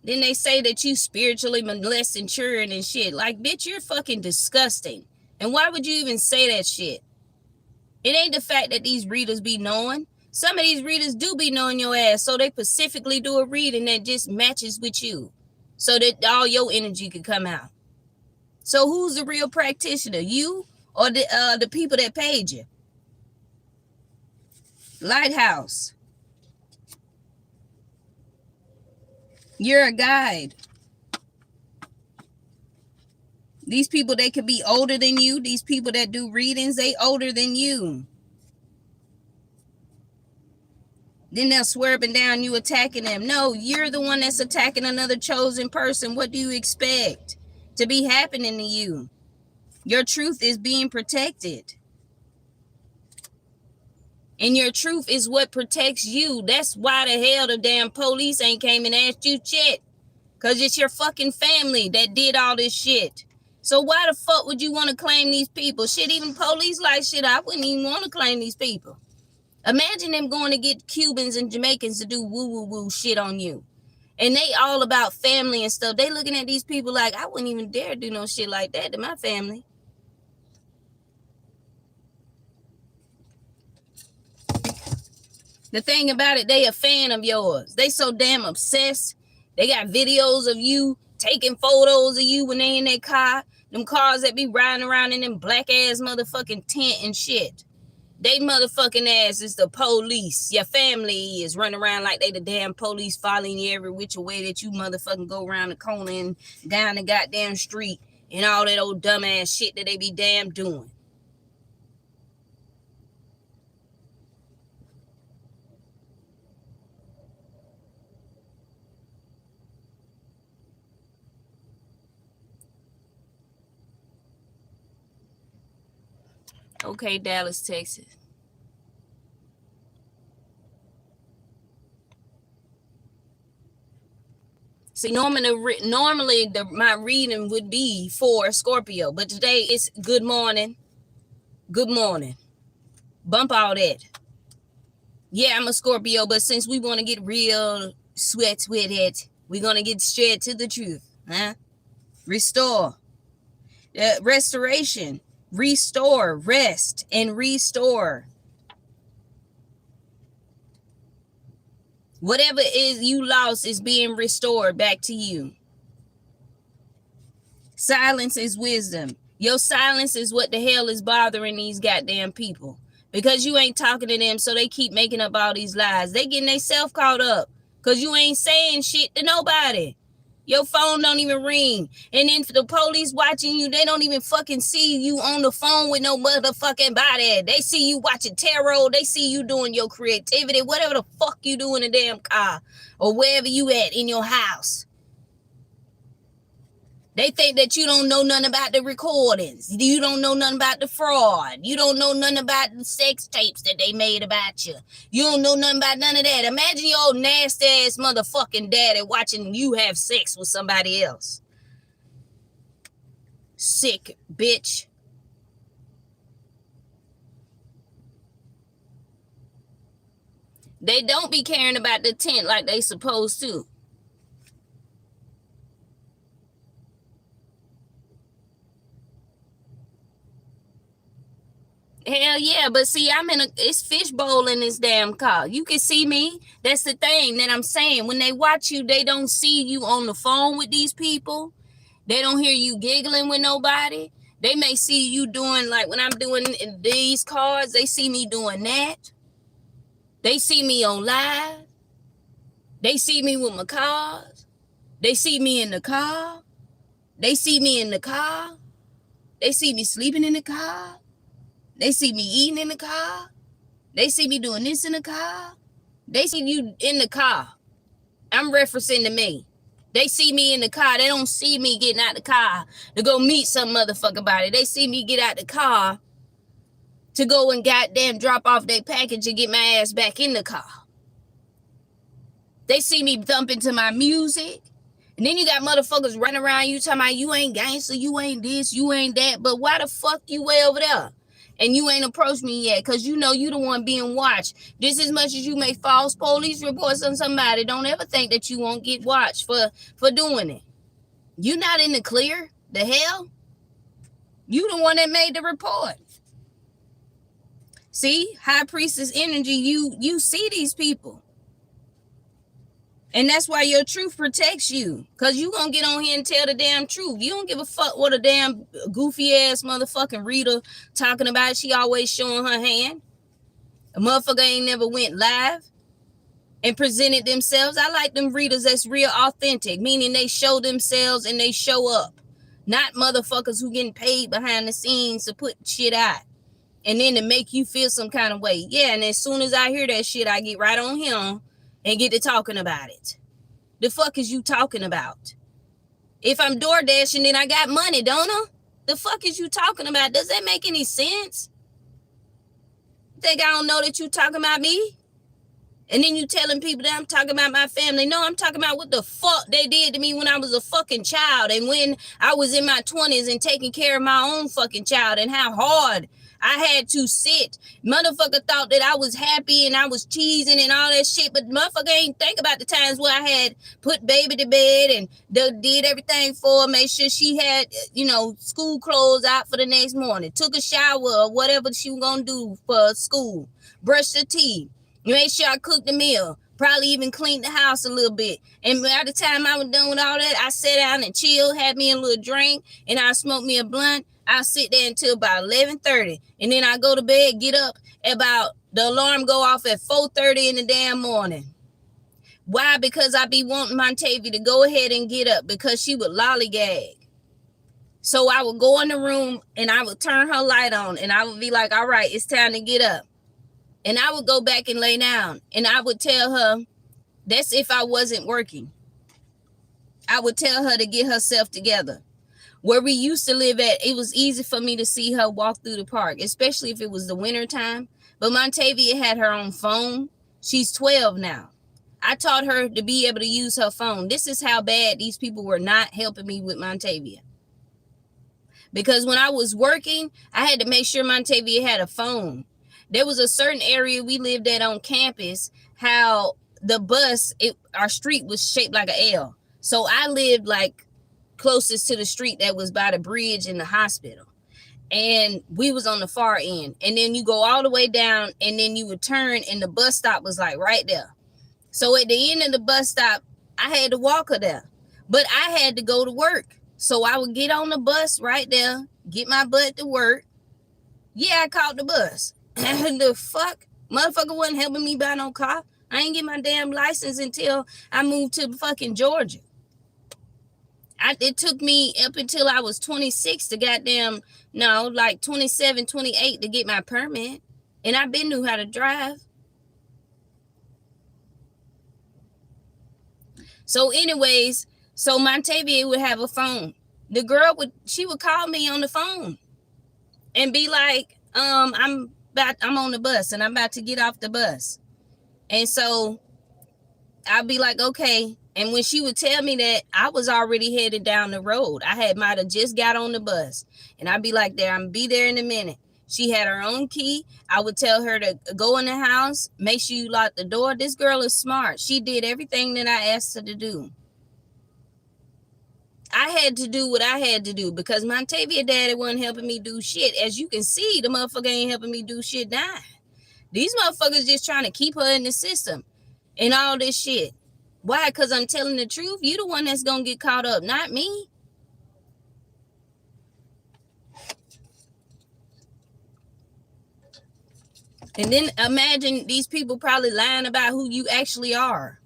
Then they say that you spiritually molesting children and shit. Like, bitch, you're fucking disgusting. And why would you even say that shit? It ain't the fact that these readers be knowing. Some of these readers do be knowing your ass, so they specifically do a reading that just matches with you, so that all your energy could come out. So who's the real practitioner, you or the people that paid you? Lighthouse. You're a guide. These people, they could be older than you. These people that do readings, they older than you. Then they'll swear up and down you attacking them. No, you're the one that's attacking another chosen person. What do you expect to be happening to you? Your truth is being protected. And your truth is what protects you. That's why the hell the damn police ain't came and asked you shit. Because it's your fucking family that did all this shit. So why the fuck would you want to claim these people? Shit, even police like shit. I wouldn't even want to claim these people. Imagine them going to get Cubans and Jamaicans to do woo-woo-woo shit on you. And they all about family and stuff. They looking at these people like, I wouldn't even dare do no shit like that to my family. The thing about it, they a fan of yours. They so damn obsessed. They got videos of you, taking photos of you when they in their car. Them cars that be riding around in them black ass motherfucking tent and shit. They motherfucking ass is the police. Your family is running around like they the damn police following you every which way that you motherfucking go around the corner and down the goddamn street and all that old dumbass shit that they be damn doing. Okay, Dallas, Texas. See, normally my reading would be for Scorpio, but today it's good morning. Good morning. Bump all that. Yeah, I'm a Scorpio, but since we want to get real sweats with it, we're going to get straight to the truth. Huh? Restore. Restoration. Restore. Rest and restore. Whatever is you lost is being restored back to you. Silence is wisdom. Your silence is what the hell is bothering these goddamn people. Because you ain't talking to them, so they keep making up all these lies. They getting themselves caught up. Because you ain't saying shit to nobody. Your phone don't even ring. And then for the police watching you, they don't even fucking see you on the phone with no motherfucking body. They see you watching tarot. They see you doing your creativity. Whatever the fuck you do in the damn car. Or wherever you at in your house. They think that you don't know nothing about the recordings. You don't know nothing about the fraud. You don't know nothing about the sex tapes that they made about you. You don't know nothing about none of that. Imagine your old nasty ass motherfucking daddy watching you have sex with somebody else. Sick bitch. They don't be caring about the tent like they supposed to. Hell yeah, but see, it's fishbowl in this damn car. You can see me. That's the thing that I'm saying. When they watch you, they don't see you on the phone with these people. They don't hear you giggling with nobody. They may see you doing, like when I'm doing these cards, they see me doing that. They see me on live. They see me with my cards. They see me in the car. They see me in the car. They see me sleeping in the car. They see me eating in the car. They see me doing this in the car. They see you in the car. I'm referencing to me. They see me in the car. They don't see me getting out the car to go meet some motherfucker body. They see me get out the car to go and goddamn drop off their package and get my ass back in the car. They see me thumping to my music. And then you got motherfuckers running around you talking about you ain't gangster, you ain't this, you ain't that. But why the fuck you way over there? And you ain't approached me yet because you know you the one being watched. Just as much as you make false police reports on somebody, don't ever think that you won't get watched for doing it. You not in the clear. The hell? You the one that made the report. See? High priestess energy, you see these people. And that's why your truth protects you. Because you going to get on here and tell the damn truth. You don't give a fuck what a damn goofy-ass motherfucking reader talking about. She always showing her hand. A motherfucker ain't never went live and presented themselves. I like them readers that's real authentic, meaning they show themselves and they show up. Not motherfuckers who getting paid behind the scenes to put shit out. And then to make you feel some kind of way. Yeah, and as soon as I hear that shit, I get right on him and get to talking about it. The fuck is you talking about? If I'm door dashing, then I got money, don't I? The fuck is you talking about? Does that make any sense? Think I don't know that you talking about me? And then you telling people that I'm talking about my family. No, I'm talking about what the fuck they did to me when I was a fucking child. And when I was in my 20s and taking care of my own fucking child. And how hard I had to sit. Motherfucker thought that I was happy and I was cheesing and all that shit. But motherfucker ain't think about the times where I had put baby to bed and did everything for her. Made sure she had, school clothes out for the next morning. Took a shower or whatever she was going to do for school. Brushed her teeth. Made sure I cooked the meal. Probably even cleaned the house a little bit. And by the time I was done with all that, I sat down and chilled, had me a little drink, and I smoked me a blunt. I'll sit there until about 11:30. And then I go to bed, get up about the alarm go off at 4:30 in the damn morning. Why? Because I be wanting Montavia to go ahead and get up because she would lollygag. So I would go in the room and I would turn her light on and I would be like, all right, it's time to get up. And I would go back and lay down and I would tell her, that's if I wasn't working. I would tell her to get herself together. Where we used to live at, it was easy for me to see her walk through the park, especially if it was the winter time. But Montavia had her own phone. She's 12 now. I taught her to be able to use her phone. This is how bad these people were not helping me with Montavia. Because when I was working, I had to make sure Montavia had a phone. There was a certain area we lived at on campus, how the bus, our street was shaped like an L. So I lived like closest to the street that was by the bridge in the hospital. And we was on the far end. And then you go all the way down and then you would turn and the bus stop was like right there. So at the end of the bus stop, I had to walk her there. But I had to go to work. So I would get on the bus right there, get my butt to work. Yeah, I caught the bus. The fuck? Motherfucker wasn't helping me buy no car. I ain't get my damn license until I moved to fucking Georgia. It took me up until I was 26 to 27, 28 to get my permit. And I been knew how to drive. So anyways, so Montavia would have a phone. The girl she would call me on the phone and be like, I'm on the bus and I'm about to get off the bus. And so I'd be like, okay. And when she would tell me that, I was already headed down the road. I might have just got on the bus. And I'd be like, I'm going to be there in a minute. She had her own key. I would tell her to go in the house, make sure you lock the door. This girl is smart. She did everything that I asked her to do. I had to do what I had to do because Montavia daddy wasn't helping me do shit. As you can see, the motherfucker ain't helping me do shit now. These motherfuckers just trying to keep her in the system and all this shit. Why? Because I'm telling the truth. You the one that's going to get caught up, not me. And then imagine these people probably lying about who you actually are.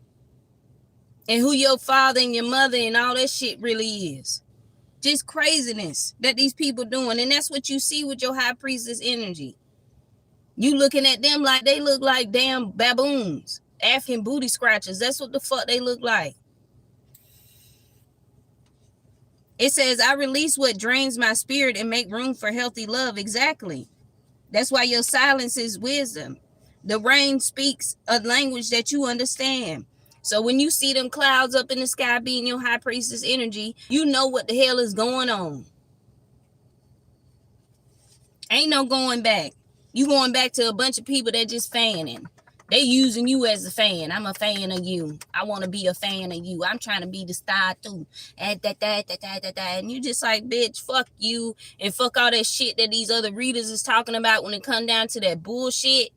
And who your father and your mother and all that shit really is. Just craziness that these people doing. And that's what you see with your high priestess energy. You looking at them like they look like damn baboons. African booty scratchers. That's what the fuck they look like. It says, I release what drains my spirit and make room for healthy love. Exactly. That's why your silence is wisdom. The rain speaks a language that you understand. So when you see them clouds up in the sky being your high priestess energy, you know what the hell is going on. Ain't no going back. You going back to a bunch of people that just fanning. They using you as a fan. I'm a fan of you. I want to be a fan of you. I'm trying to be the star too. And you just like, bitch, fuck you. And fuck all that shit that these other readers is talking about when it come down to that bullshit.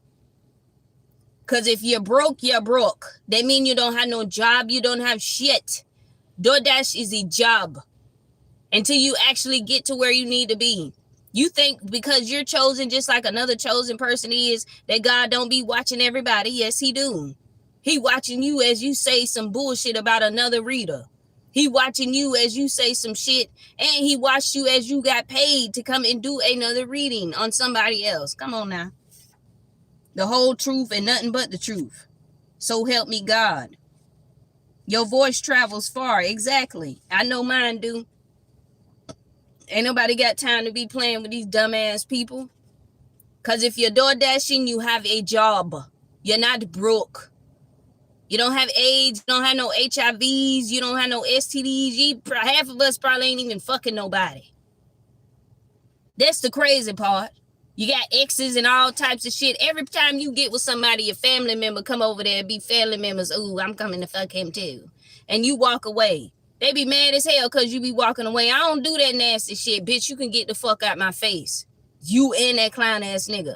Because if you're broke, you're broke. That mean you don't have no job. You don't have shit. DoorDash is a job. Until you actually get to where you need to be. You think because you're chosen just like another chosen person is, that God don't be watching everybody. Yes, he do. He watching you as you say some bullshit about another reader. He watching you as you say some shit. And he watched you as you got paid to come and do another reading on somebody else. Come on now. The whole truth and nothing but the truth. So help me God. Your voice travels far. Exactly. I know mine do. Ain't nobody got time to be playing with these dumbass people. Because if you're door dashing, you have a job. You're not broke. You don't have AIDS. You don't have no HIVs. You don't have no STDs. Half of us probably ain't even fucking nobody. That's the crazy part. You got exes and all types of shit. Every time you get with somebody, your family member come over there and be family members. Ooh, I'm coming to fuck him too. And you walk away. They be mad as hell because you be walking away. I don't do that nasty shit, bitch. You can get the fuck out my face. You and that clown ass nigga.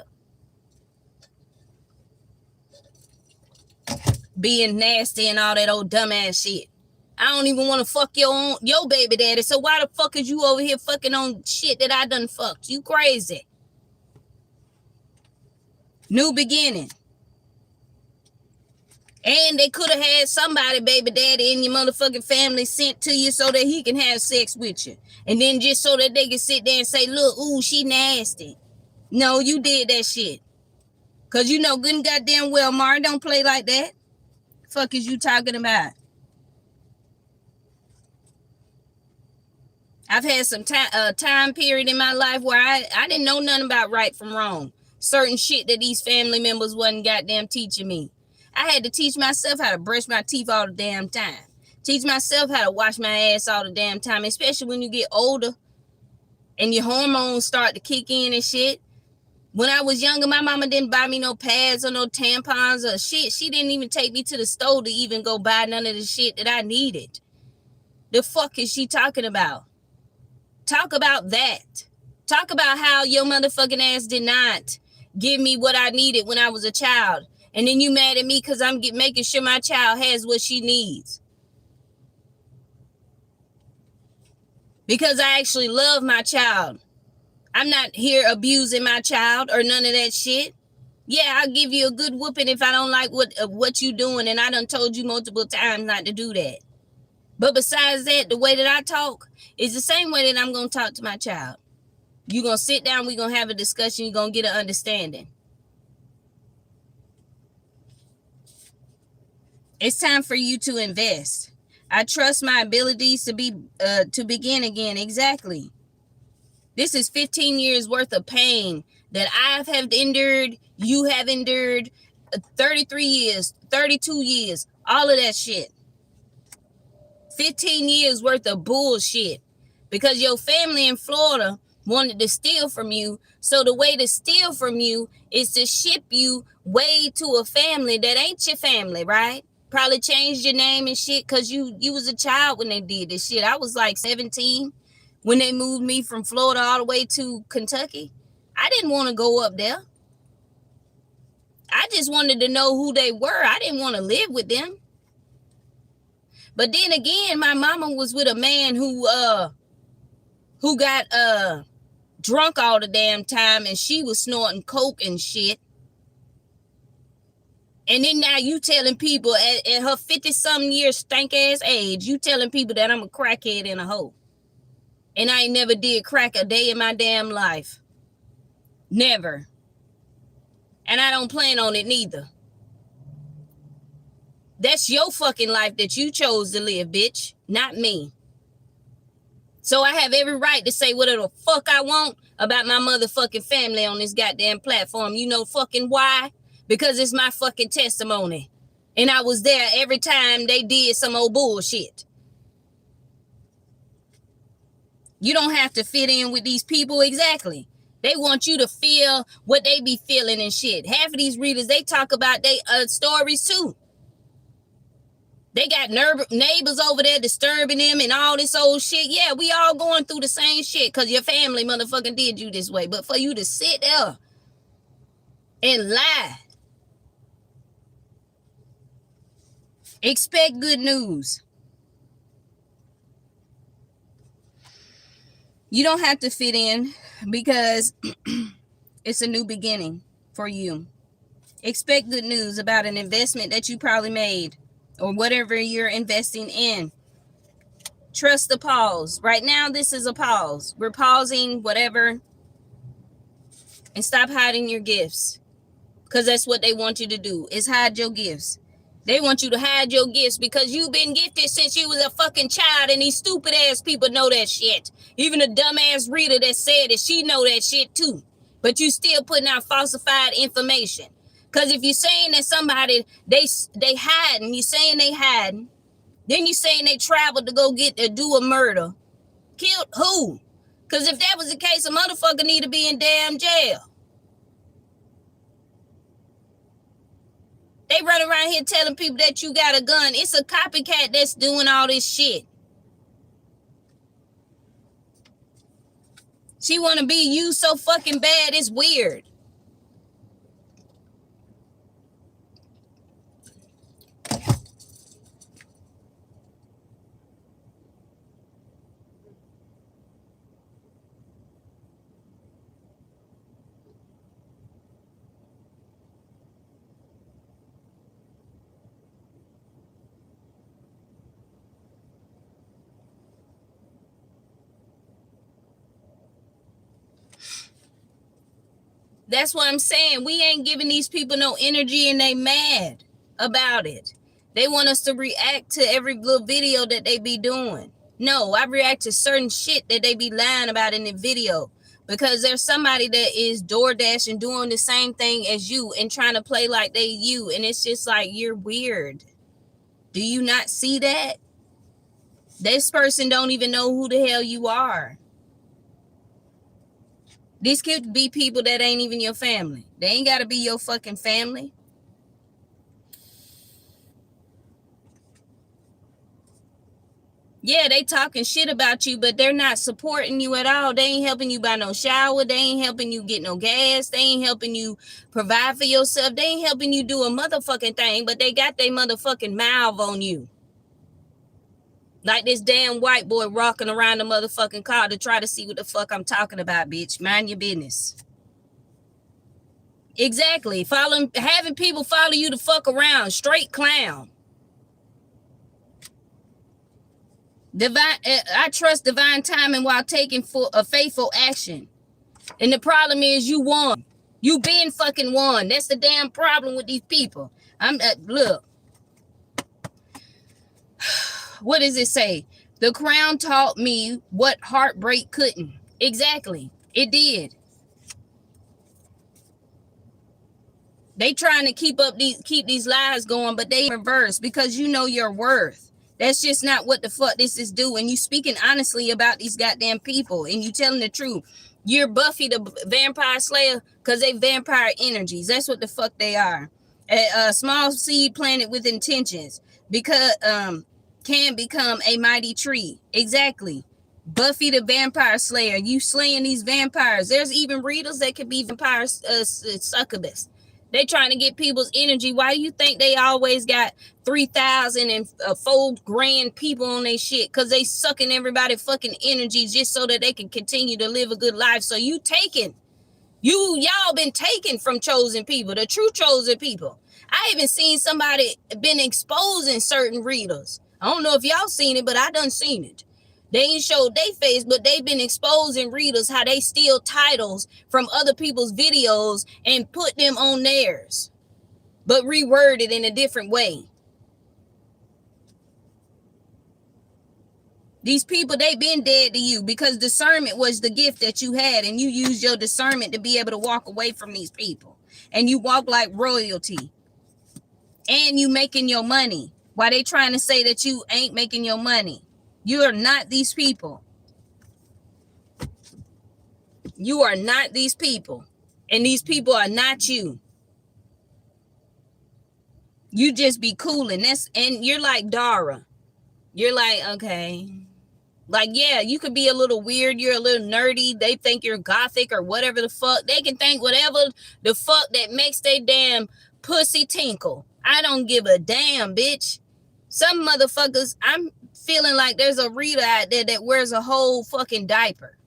Being nasty and all that old dumbass shit. I don't even want to fuck your baby daddy. So why the fuck is you over here fucking on shit that I done fucked? You crazy. New beginning. And they could have had somebody, baby daddy, in your motherfucking family sent to you so that he can have sex with you. And then just so that they can sit there and say, look, ooh, she nasty. No, you did that shit. Because you know good and goddamn well, Mari don't play like that. Fuck is you talking about? I've had some time period in my life where I didn't know nothing about right from wrong. Certain shit that these family members wasn't goddamn teaching me. I had to teach myself how to brush my teeth all the damn time. Teach myself how to wash my ass all the damn time, especially when you get older and your hormones start to kick in and shit. When I was younger, my mama didn't buy me no pads or no tampons or shit. She didn't even take me to the store to even go buy none of the shit that I needed. The fuck is she talking about? Talk about that. Talk about how your motherfucking ass did not give me what I needed when I was a child. And then you mad at me because I'm making sure my child has what she needs. Because I actually love my child. I'm not here abusing my child or none of that shit. Yeah, I'll give you a good whooping if I don't like what you doing. And I done told you multiple times not to do that. But besides that, the way that I talk is the same way that I'm going to talk to my child. You're going to sit down. We're going to have a discussion. You're going to get an understanding. It's time for you to invest. I trust my abilities to begin again. Exactly. This is 15 years worth of pain that I have endured. You have endured 33 years, 32 years, all of that shit. 15 years worth of bullshit because your family in Florida wanted to steal from you. So the way to steal from you is to ship you way to a family that ain't your family, right? Probably changed your name and shit because you was a child when they did this shit. I was like 17 when they moved me from Florida all the way to Kentucky. I didn't want to go up there. I just wanted to know who they were. I didn't want to live with them. But then again, my mama was with a man who got drunk all the damn time and she was snorting coke and shit. And then now you telling people at her 50-something years stank ass age, you telling people that I'm a crackhead and a hoe. And I ain't never did crack a day in my damn life. Never. And I don't plan on it neither. That's your fucking life that you chose to live, bitch. Not me. So I have every right to say whatever the fuck I want about my motherfucking family on this goddamn platform. You know fucking why? Because it's my fucking testimony. And I was there every time they did some old bullshit. You don't have to fit in with these people. Exactly. They want you to feel what they be feeling and shit. Half of these readers, they talk about their stories too. They got neighbors over there disturbing them and all this old shit. Yeah, we all going through the same shit because your family motherfucking did you this way. But for you to sit there and lie, expect good news. You don't have to fit in because it's a new beginning for you. Expect good news about an investment that you probably made or whatever you're investing in. Trust the pause. Right now, this is a pause. We're pausing whatever and stop hiding your gifts because that's what they want you to do is hide your gifts. They want you to hide your gifts because you've been gifted since you was a fucking child, and these stupid ass people know that shit. Even the dumbass reader that said it, she know that shit too. But you still putting out falsified information. Because if you're saying that somebody, they hiding, you saying they hiding, then you saying they traveled to go do a murder. Killed who? Because if that was the case, a motherfucker need to be in damn jail. They run around here telling people that you got a gun. It's a copycat that's doing all this shit. She want to be you so fucking bad, it's weird. That's what I'm saying. We ain't giving these people no energy and they mad about it. They want us to react to every little video that they be doing. No, I react to certain shit that they be lying about in the video because there's somebody that is DoorDash and doing the same thing as you and trying to play like they you. And it's just like, you're weird. Do you not see that? This person don't even know who the hell you are. These could be people that ain't even your family. They ain't got to be your fucking family. Yeah, they talking shit about you, but they're not supporting you at all. They ain't helping you buy no shower. They ain't helping you get no gas. They ain't helping you provide for yourself. They ain't helping you do a motherfucking thing, but they got their motherfucking mouth on you. Like this damn white boy rocking around the motherfucking car to try to see what the fuck I'm talking about, bitch. Mind your business. Exactly. Having people follow you to fuck around. Straight clown. I trust divine timing while taking a faithful action. And the problem is you won. You been fucking won. That's the damn problem with these people. Look. What does it say? The crown taught me what heartbreak couldn't. Exactly. It did. They trying to keep these lies going, but they reverse because you know your worth. That's just not what the fuck this is doing. You speaking honestly about these goddamn people and you telling the truth. You're Buffy the Vampire Slayer because they vampire energies. That's what the fuck they are. A small seed planted with intentions because can become a mighty tree. Exactly. Buffy the Vampire Slayer. You slaying these vampires. There's even readers that could be vampires, succubus. They trying to get people's energy. Why do you think they always got 3,000 and 4 grand people on their shit? Because they sucking everybody fucking energy just so that they can continue to live a good life. So you taking. Y'all been taken from chosen people, the true chosen people. I even seen somebody been exposing certain readers. I don't know if y'all seen it, but I done seen it. They ain't showed their face, but they've been exposing readers how they steal titles from other people's videos and put them on theirs, but reworded in a different way. These people, they been dead to you because discernment was the gift that you had, and you used your discernment to be able to walk away from these people. And you walk like royalty. And you making your money. Why they trying to say that you ain't making your money? You are not these people. You are not these people. And these people are not you. You just be cool, and you're like Dara. You're like, okay. Like, yeah, you could be a little weird. You're a little nerdy. They think you're gothic or whatever the fuck. They can think whatever the fuck that makes they damn pussy tinkle. I don't give a damn, bitch. Some motherfuckers, I'm feeling like there's a reader out there that wears a whole fucking diaper.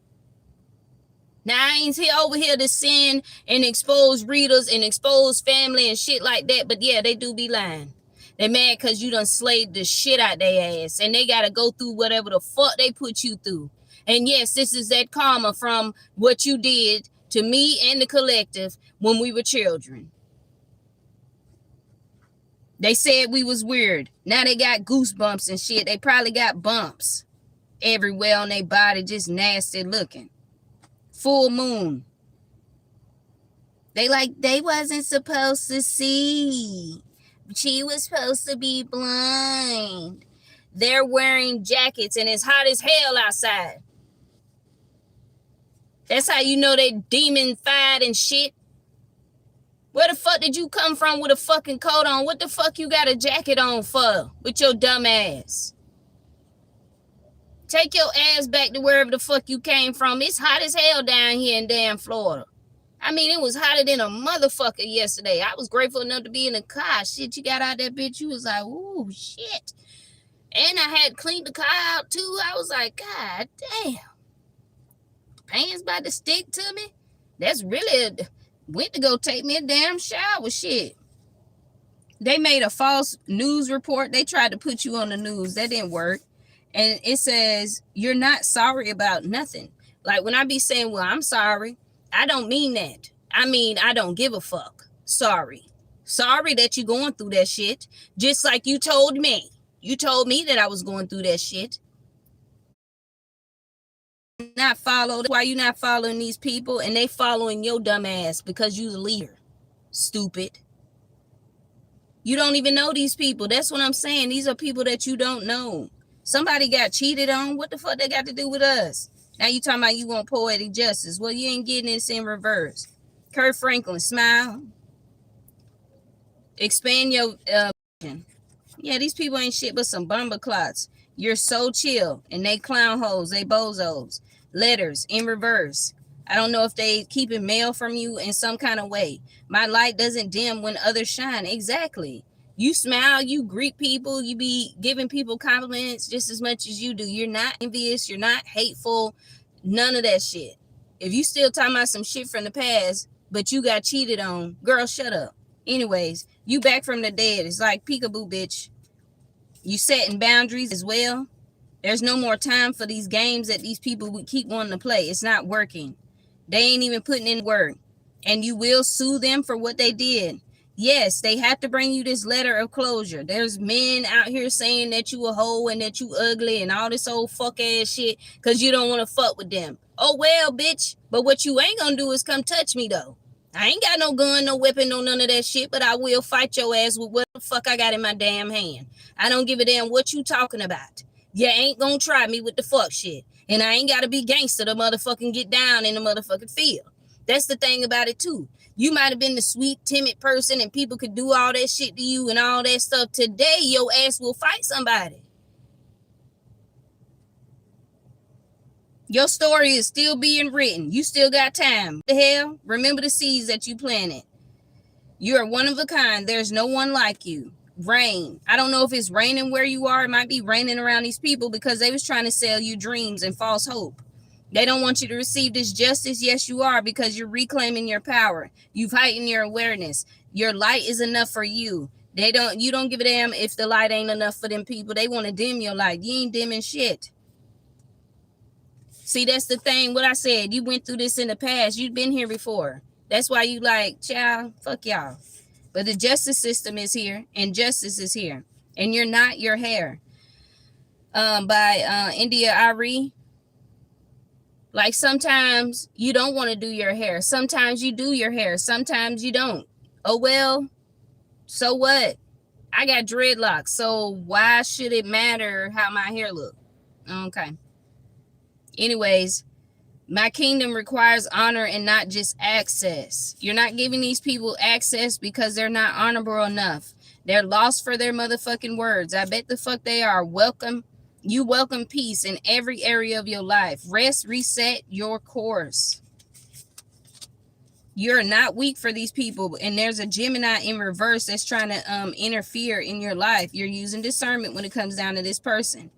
Now, I ain't here over here to sin and expose readers and expose family and shit like that. But yeah, they do be lying. They mad because you done slayed the shit out their ass. And they got to go through whatever the fuck they put you through. And yes, this is that karma from what you did to me and the collective when we were children. They said we was weird. Now they got goosebumps and shit. They probably got bumps everywhere on their body, just nasty looking. Full moon. They wasn't supposed to see. She was supposed to be blind. They're wearing jackets and it's hot as hell outside. That's how you know they demon-fied and shit. Where the fuck did you come from with a fucking coat on? What the fuck you got a jacket on for with your dumb ass? Take your ass back to wherever the fuck you came from. It's hot as hell down here in damn Florida. I mean, it was hotter than a motherfucker yesterday. I was grateful enough to be in the car. Shit, you got out that bitch. You was like, ooh, shit. And I had cleaned the car out too. I was like, God damn. Pants about to stick to me. That's really went to go take me a damn shower. Shit. They made a false news report. They tried to put you on the news. That didn't work. And it says, you're not sorry about nothing. Like when I be saying, well, I'm sorry, I don't mean that. I mean, I don't give a fuck. Sorry. Sorry that you're going through that shit. Just like you told me. You told me that I was going through that shit. Not follow. Why you not following these people? And they following your dumb ass because you the leader. Stupid. You don't even know these people. That's what I'm saying. These are people that you don't know. Somebody got cheated on. What the fuck they got to do with us? Now you talking about you want poetic justice. Well, you ain't getting this in reverse. Kurt Franklin, smile. Expand your vision. Yeah, these people ain't shit but some bumper clots. You're so chill. And they clown hoes. They bozos. Letters in reverse. I don't know if they keeping mail from you in some kind of way. My light doesn't dim when others shine. Exactly. You smile, you greet people, you be giving people compliments just as much as you do. You're not envious, you're not hateful, none of that shit. If you still talking about some shit from the past, but you got cheated on, girl, shut up. Anyways, you back from the dead. It's like peekaboo, bitch. You setting boundaries as well. There's no more time for these games that these people would keep wanting to play. It's not working. They ain't even putting in work. And you will sue them for what they did. Yes, they have to bring you this letter of closure. There's men out here saying that you a hoe and that you ugly and all this old fuck ass shit because you don't want to fuck with them. Oh, well, bitch. But what you ain't going to do is come touch me, though. I ain't got no gun, no weapon, no none of that shit, but I will fight your ass with what the fuck I got in my damn hand. I don't give a damn what you talking about. You ain't going to try me with the fuck shit. And I ain't got to be gangster to motherfucking get down in the motherfucking field. That's the thing about it, too. You might have been the sweet, timid person and people could do all that shit to you and all that stuff. Today, your ass will fight somebody. Your story is still being written. You still got time. What the hell? Remember the seeds that you planted. You are one of a kind. There's no one like you. Rain. I don't know if it's raining where you are. It might be raining around these people because they was trying to sell you dreams and false hope. They don't want you to receive this justice. Yes, you are, because you're reclaiming your power. You've heightened your awareness. Your light is enough for you. You don't give a damn if the light ain't enough for them people. They want to dim your light. You ain't dimming shit. See, that's the thing. What I said, you went through this in the past. You've been here before. That's why you like, child, fuck y'all. But the justice system is here and justice is here. And you're not your hair. By India Ari. Like sometimes you don't want to do your hair. Sometimes you do your hair. Sometimes you don't. Oh, well, so what? I got dreadlocks, so why should it matter how my hair look? Okay. Anyways, my kingdom requires honor and not just access. You're not giving these people access because they're not honorable enough. They're lost for their motherfucking words. I bet the fuck they are. You welcome peace in every area of your life. Rest, reset your course. You're not weak for these people, and there's a Gemini in reverse that's trying to interfere in your life. You're using discernment when it comes down to this person.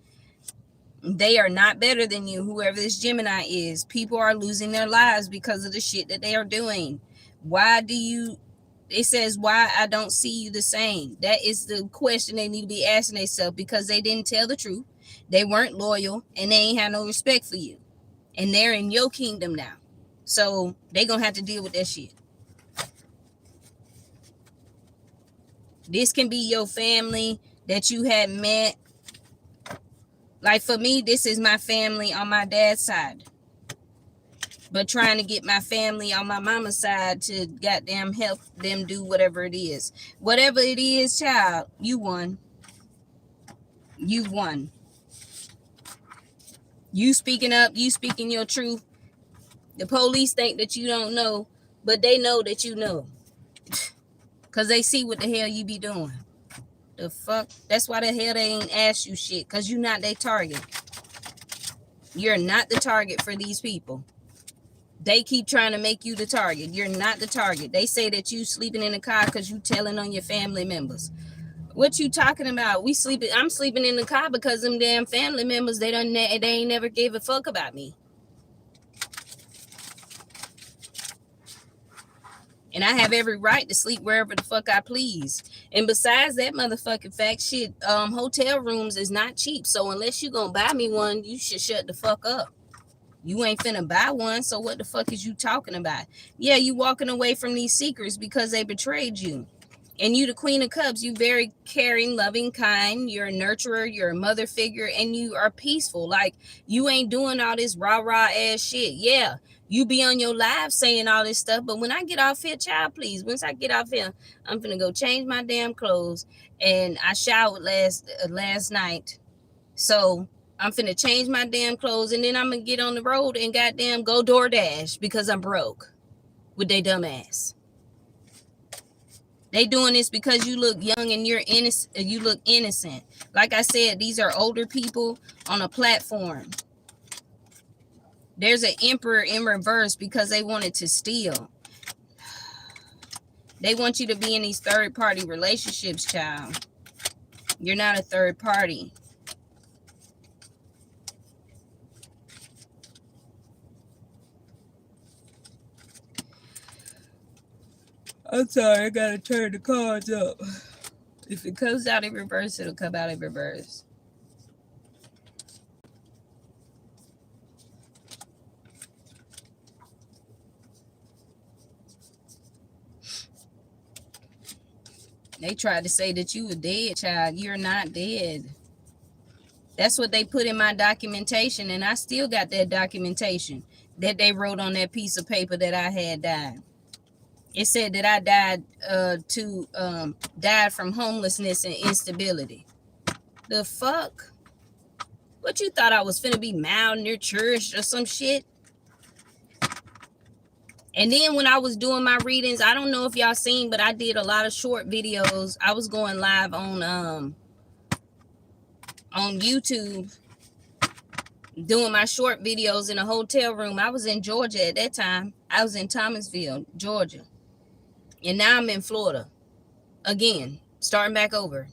They are not better than you, whoever this Gemini is. People are losing their lives because of the shit that they are doing. It says, why I don't see you the same. That is the question they need to be asking themselves, because they didn't tell the truth. They weren't loyal, and they ain't had no respect for you. And they're in your kingdom now. So they gonna have to deal with that shit. This can be your family that you had met. Like for me, this is my family on my dad's side. But trying to get my family on my mama's side to goddamn help them do whatever it is. Whatever it is, child, you won. You won. You speaking up, you speaking your truth. The police think that you don't know, but they know that you know. Because they see what the hell you be doing. The fuck? That's why the hell they ain't ask you shit. Because you're not their target. You're not the target for these people. They keep trying to make you the target. You're not the target. They say that you sleeping in the car because you telling on your family members. What you talking about? I'm sleeping in the car because them damn family members, they ain't never gave a fuck about me. And I have every right to sleep wherever the fuck I please. And besides that motherfucking fact, shit, hotel rooms is not cheap. So unless you gonna buy me one, you should shut the fuck up. You ain't finna buy one, so what the fuck is you talking about? Yeah, you walking away from these secrets because they betrayed you. And you the Queen of Cups. You very caring, loving, kind. You're a nurturer. You're a mother figure. And you are peaceful. Like, you ain't doing all this rah-rah ass shit. Yeah, you be on your live saying all this stuff. But when I get off here, child, please, once I get off here, I'm finna go change my damn clothes. And I showered last night. So I'm finna change my damn clothes. And then I'm gonna get on the road and goddamn go DoorDash because I'm broke with they dumb ass. They doing this because you look young and you're innocent. You look innocent. Like I said, these are older people on a platform. There's an emperor in reverse because they wanted to steal. They want you to be in these third-party relationships, child. You're not a third party. I'm sorry, I gotta turn the cards up. If it comes out in reverse, it'll come out in reverse. They tried to say that you were dead, child. You're not dead. That's what they put in my documentation, and I still got that documentation that they wrote on that piece of paper that I had died. It said that I died from homelessness and instability. The fuck? What, you thought I was finna be malnourished or some shit? And then when I was doing my readings, I don't know if y'all seen, but I did a lot of short videos. I was going live on YouTube doing my short videos in a hotel room. I was in Georgia at that time. I was in Thomasville, Georgia. And now I'm in Florida. Again, starting back over.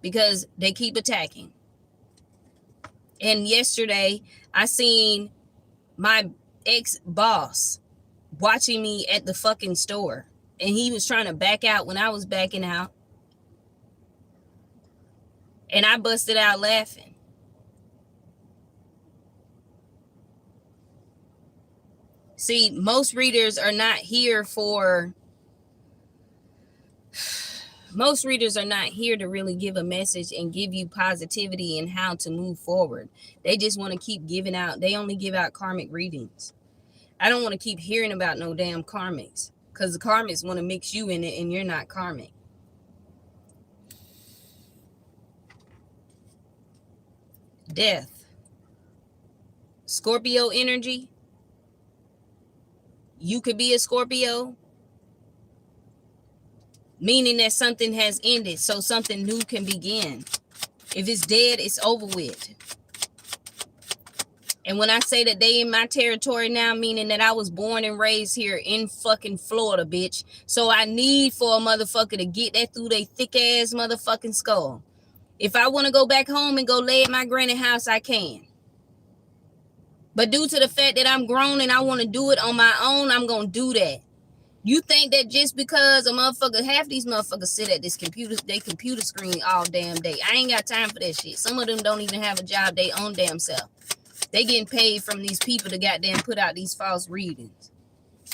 Because they keep attacking. And yesterday, I seen my ex-boss watching me at the fucking store. And he was trying to back out when I was backing out. And I busted out laughing. See, most readers are not here to really give a message and give you positivity and how to move forward. They just want to keep giving out. They only give out karmic readings. I don't want to keep hearing about no damn karmics, because the karmics want to mix you in it and you're not karmic. death. Scorpio energy. You could be a Scorpio, meaning that something has ended, so something new can begin. If it's dead, it's over with. And when I say that they in my territory now, meaning that I was born and raised here in fucking Florida, bitch. So I need for a motherfucker to get that through their thick ass motherfucking skull. If I want to go back home and go lay at my granny house, I can. But due to the fact that I'm grown and I want to do it on my own, I'm going to do that. You think that just because a motherfucker, half these motherfuckers sit at this computer, they computer screen all damn day. I ain't got time for that shit. Some of them don't even have a job they own damn self. They getting paid from these people to goddamn put out these false readings.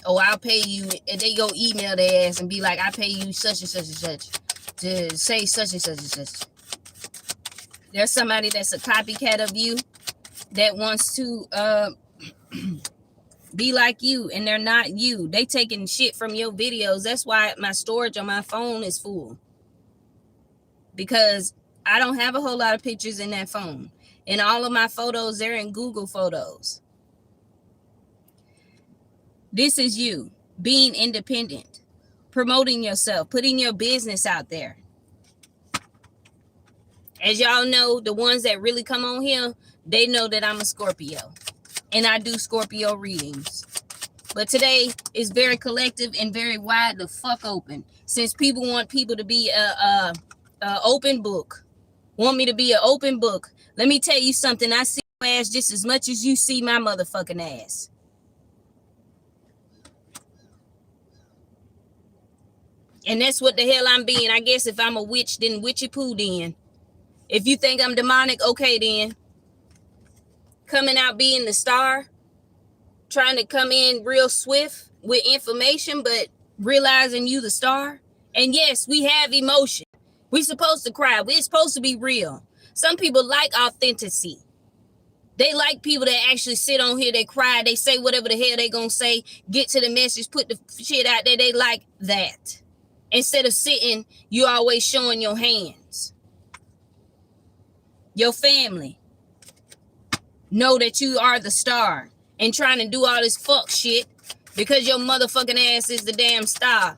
Oh, I'll pay you. And they go email their ass and be like, I pay you such and such and such to say such and such and such. There's somebody that's a copycat of you that wants to be like you, and they're not you. They taking shit from your videos. That's why my storage on my phone is full. Because I don't have a whole lot of pictures in that phone. And all of my photos, they're in Google Photos. This is you being independent, promoting yourself, putting your business out there. As y'all know, the ones that really come on here, they know that I'm a Scorpio. And I do Scorpio readings. But today is very collective and very wide the fuck open. Since people want people to be a open book. Want me to be an open book. Let me tell you something. I see your ass just as much as you see my motherfucking ass. And that's what the hell I'm being. I guess if I'm a witch, then witchy poo then. If you think I'm demonic, okay then. Coming out being the star. Trying to come in real swift with information, but realizing you the star. And yes, we have emotion. We supposed to cry. We're supposed to be real. Some people like authenticity. They like people that actually sit on here, they cry, they say whatever the hell they gonna say, get to the message, put the shit out there. They like that. Instead of sitting, you always showing your hands. Your family know that you are the star and trying to do all this fuck shit because your motherfucking ass is the damn star.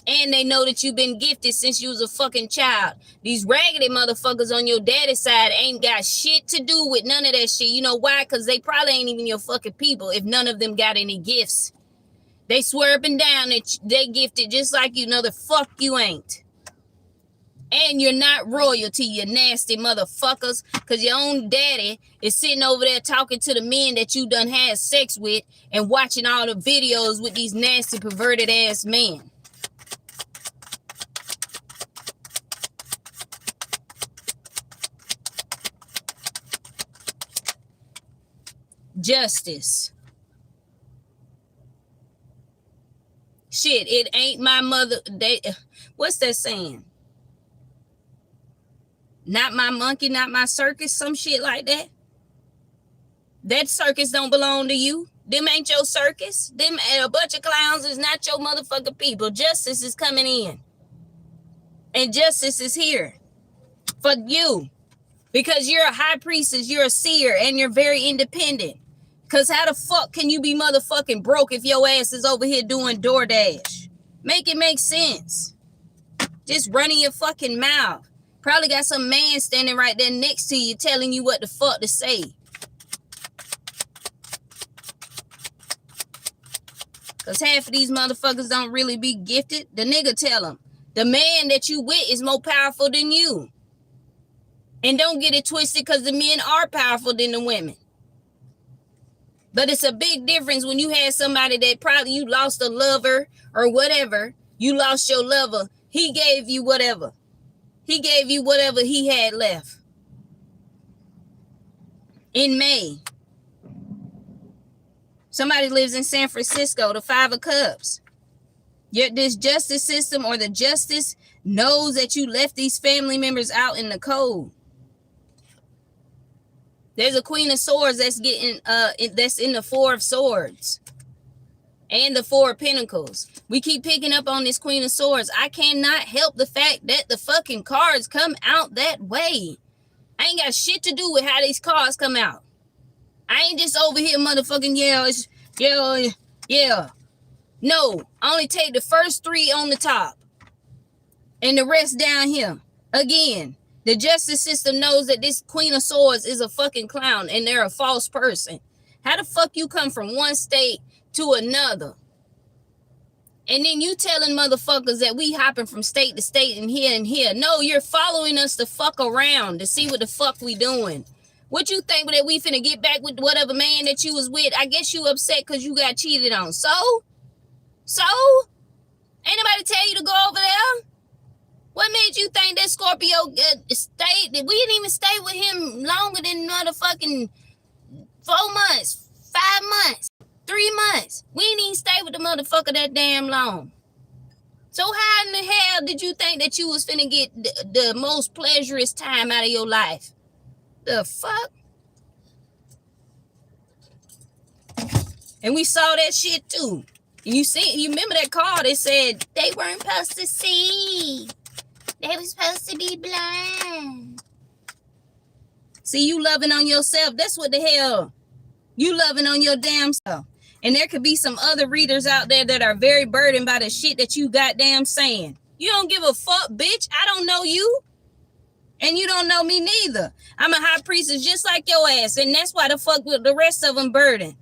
And they know that you've been gifted since you was a fucking child. These raggedy motherfuckers on your daddy's side ain't got shit to do with none of that shit. You know why? Because they probably ain't even your fucking people if none of them got any gifts. They swear up and down that they gifted just like you. No, the fuck you ain't. And you're not royalty, you nasty motherfuckers. Because your own daddy is sitting over there talking to the men that you done had sex with and watching all the videos with these nasty perverted ass men. Justice. Shit, it ain't my mother. What's that saying? Not my monkey, not my circus, some shit like that. That circus don't belong to you. Them ain't your circus. Them a bunch of clowns is not your motherfucking people. Justice is coming in. And justice is here for you. Because you're a high priestess, you're a seer, and you're very independent. Because how the fuck can you be motherfucking broke if your ass is over here doing DoorDash? Make it make sense. Just running your fucking mouth. Probably got some man standing right there next to you telling you what the fuck to say. Because half of these motherfuckers don't really be gifted. The nigga tell them, the man that you with is more powerful than you. And don't get it twisted because the men are powerful than the women. But it's a big difference when you had somebody that probably you lost a lover or whatever. You lost your lover. He gave you whatever. He gave you whatever he had left. In May. Somebody lives in San Francisco, the 5 of Cups. Yet this justice system or the justice knows that you left these family members out in the cold. There's a Queen of Swords that's getting that's in the 4 of Swords and the 4 of Pentacles. We keep picking up on this Queen of Swords. I cannot help the fact that the fucking cards come out that way. I ain't got shit to do with how these cards come out. I ain't just over here motherfucking, yeah. No, I only take the first 3 on the top and the rest down here. Again, the justice system knows that this Queen of Swords is a fucking clown and they're a false person. How the fuck you come from one state to another? And then you telling motherfuckers that we hopping from state to state and here. No, you're following us to fuck around to see what the fuck we doing. What you think that we finna get back with whatever man that you was with? I guess you upset because you got cheated on. So? Ain't nobody tell you to go over there? What made you think that Scorpio stayed? We didn't even stay with him longer than motherfucking 4 months, 5 months, 3 months. We didn't even stay with the motherfucker that damn long. So how in the hell did you think that you was finna get the most pleasurous time out of your life? The fuck? And we saw that shit too. You remember that card that said they weren't supposed to see. They were supposed to be blind. See, you loving on yourself. That's what the hell. You loving on your damn self. And there could be some other readers out there that are very burdened by the shit that you goddamn saying. You don't give a fuck, bitch. I don't know you. And you don't know me neither. I'm a high priestess just like your ass. And that's why the fuck with the rest of them burdened.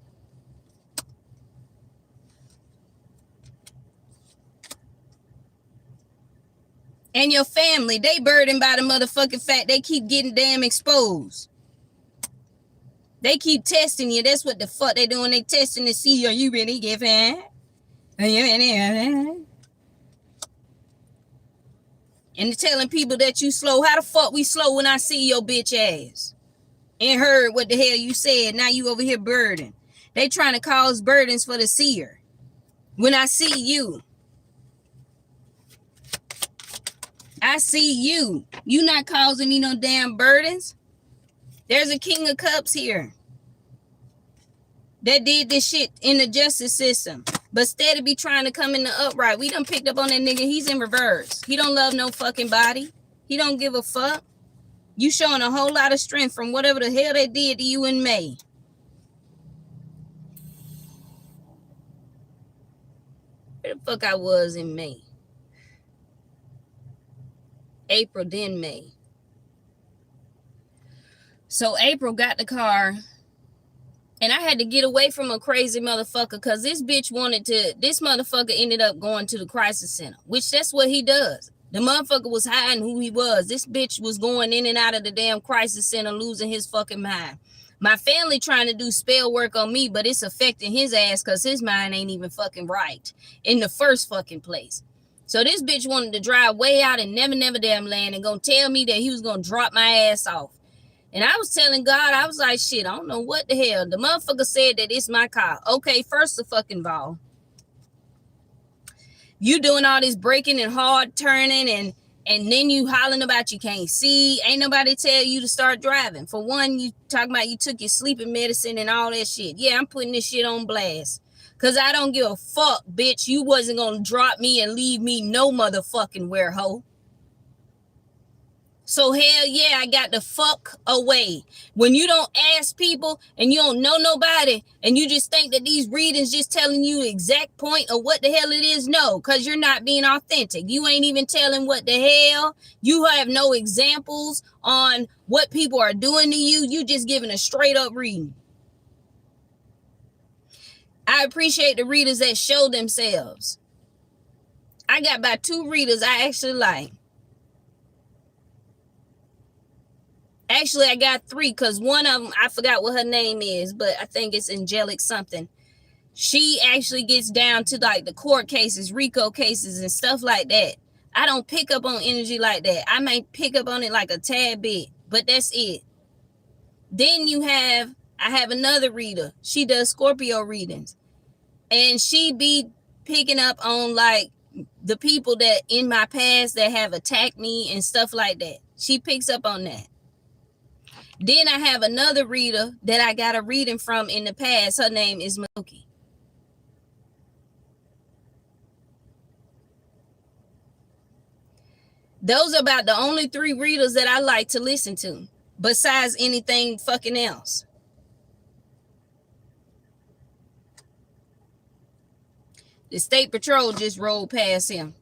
And your family, they burdened by the motherfucking fact they keep getting damn exposed. They keep testing you. That's what the fuck they doing. They testing to see, are you really giving? Are you really? And telling people that you slow. How the fuck we slow when I see your bitch ass? And heard what the hell you said. Now you over here burdened. They trying to cause burdens for the seer. When I see you. I see you. You not causing me no damn burdens. There's a King of Cups here that did this shit in the justice system. But instead of be trying to come in the upright, we done picked up on that nigga. He's in reverse. He don't love no fucking body. He don't give a fuck. You showing a whole lot of strength from whatever the hell they did to you in May. Where the fuck I was in May? April, then May. So April got the car and I had to get away from a crazy motherfucker because this motherfucker ended up going to the crisis center, which that's what he does. The motherfucker was hiding who he was. This bitch was going in and out of the damn crisis center, losing his fucking mind. My family trying to do spell work on me, but it's affecting his ass because his mind ain't even fucking right in the first fucking place. So this bitch wanted to drive way out in never damn land and gonna tell me that he was gonna drop my ass off. And I was telling God, I was like, shit, I don't know what the hell. The motherfucker said that it's my car. Okay, first of fucking all, you doing all this braking and hard turning and then you hollering about you can't see. Ain't nobody tell you to start driving. For one, you talking about you took your sleeping medicine and all that shit. Yeah, I'm putting this shit on blast. Because I don't give a fuck, bitch. You wasn't going to drop me and leave me no motherfucking where, hoe. So hell yeah, I got the fuck away. When you don't ask people and you don't know nobody and you just think that these readings just telling you the exact point of what the hell it is, no, because you're not being authentic. You ain't even telling what the hell. You have no examples on what people are doing to you. You just giving a straight up reading. I appreciate the readers that show themselves. I got about 2 readers I actually like. Actually, I got 3 because one of them, I forgot what her name is, but I think it's Angelic something. She actually gets down to like the court cases, RICO cases and stuff like that. I don't pick up on energy like that. I might pick up on it like a tad bit, but that's it. Then I have another reader. She does Scorpio readings. And she be picking up on like the people that in my past that have attacked me and stuff like that. She picks up on that. Then I have another reader that I got a reading from in the past. Her name is Mookie. Those are about the only 3 readers that I like to listen to. besides anything fucking else. The state patrol just rolled past him.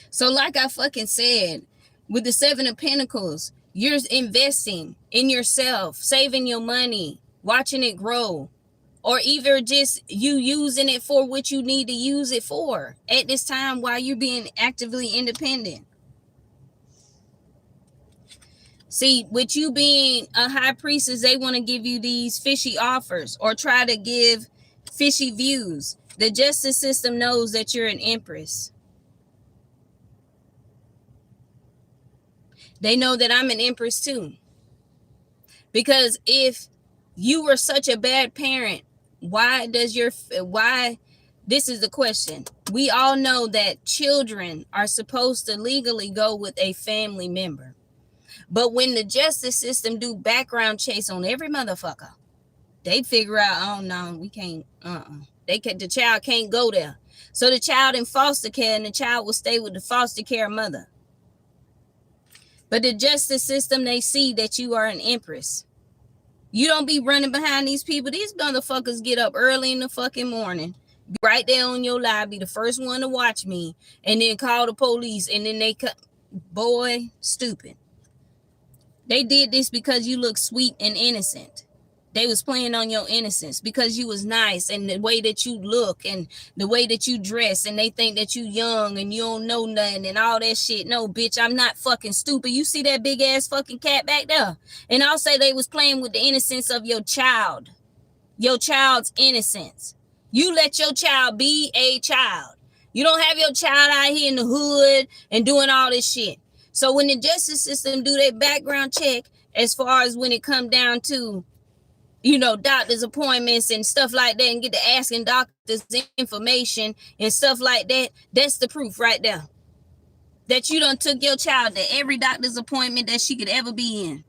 So like I fucking said, with the Seven of Pentacles, you're investing in yourself, saving your money, watching it grow, or either just you using it for what you need to use it for at this time while you're being actively independent. See, with you being a high priestess, they want to give you these fishy offers or try to give fishy views. The justice system knows that you're an empress. They know that I'm an empress too. Because if you were such a bad parent, why this is the question. We all know that children are supposed to legally go with a family member. But when the justice system do background chase on every motherfucker, they figure out, oh no, we can't, the child can't go there. So the child in foster care and the child will stay with the foster care mother. But the justice system, they see that you are an empress. You don't be running behind these people. These motherfuckers get up early in the fucking morning, be right there on your live, be the first one to watch me, and then call the police, and then they cut. Boy, stupid. They did this because you look sweet and innocent. They was playing on your innocence because you was nice and the way that you look and the way that you dress, and they think that you young and you don't know nothing and all that shit. No, bitch, I'm not fucking stupid. You see that big ass fucking cat back there? And I'll say they was playing with the innocence of your child. Your child's innocence. You let your child be a child. You don't have your child out here in the hood and doing all this shit. So when the justice system do their background check, as far as when it come down to, you know, doctor's appointments and stuff like that, and get to asking doctors information and stuff like that, that's the proof right there. That you done took your child to every doctor's appointment that she could ever be in.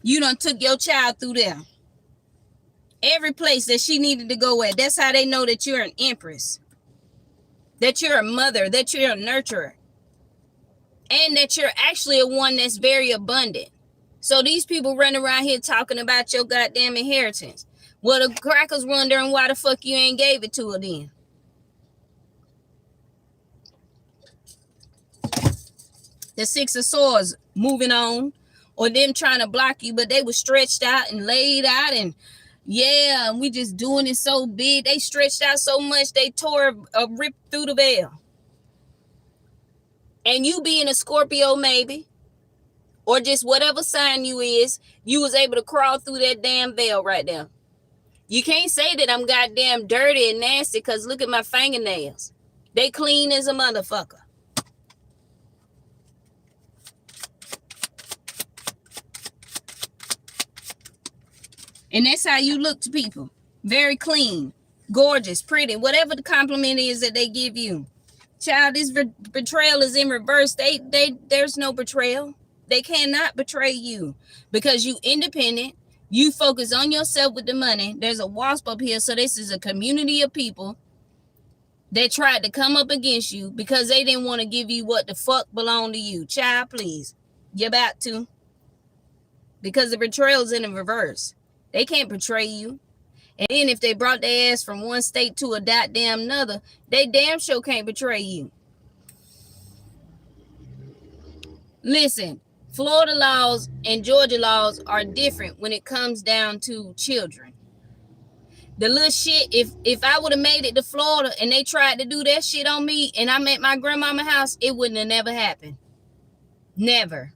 You done took your child through there. Every place that she needed to go at. That's how they know that you're an empress. That you're a mother, that you're a nurturer. And that you're actually a one that's very abundant. So these people running around here talking about your goddamn inheritance. Well, the crackers wondering why the fuck you ain't gave it to her then. The Six of Swords moving on. Or them trying to block you, but they were stretched out and laid out, and yeah, we just doing it so big. They stretched out so much, they tore a rip through the veil. And you being a Scorpio maybe, or just whatever sign you is, you was able to crawl through that damn veil right there. You can't say that I'm goddamn dirty and nasty, because look at my fingernails. They clean as a motherfucker. And that's how you look to people. Very clean, gorgeous, pretty, whatever the compliment is that they give you. Child, this betrayal is in reverse. There's no betrayal. They cannot betray you because you independent. You focus on yourself with the money. There's a wasp up here. So this is a community of people that tried to come up against you because they didn't want to give you what the fuck belonged to you. Child, please. You're about to. Because the betrayal is in the reverse. They can't betray you. And then if they brought their ass from one state to a goddamn another, they damn sure can't betray you. Listen, Florida laws and Georgia laws are different when it comes down to children. The little shit, if I would have made it to Florida and they tried to do that shit on me and I'm at my grandmama's house, it wouldn't have never happened. Never.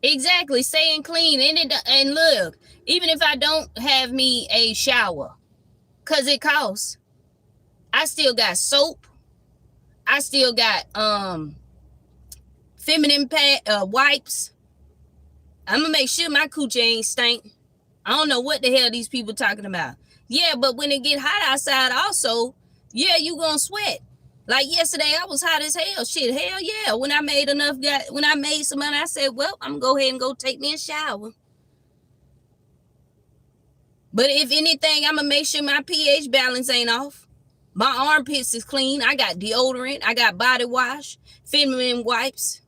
Exactly, staying clean. And look, even if I don't have me a shower, because it costs, I still got soap. I still got feminine wipes. I'm going to make sure my coochie ain't stink. I don't know what the hell these people talking about. Yeah, but when it get hot outside also, yeah, you going to sweat. Like yesterday, I was hot as hell. Shit, hell yeah. When I made some money, I said, well, I'm going to go ahead and go take me a shower. But if anything, I'm going to make sure my pH balance ain't off. My armpits is clean. I got deodorant. I got body wash, feminine wipes.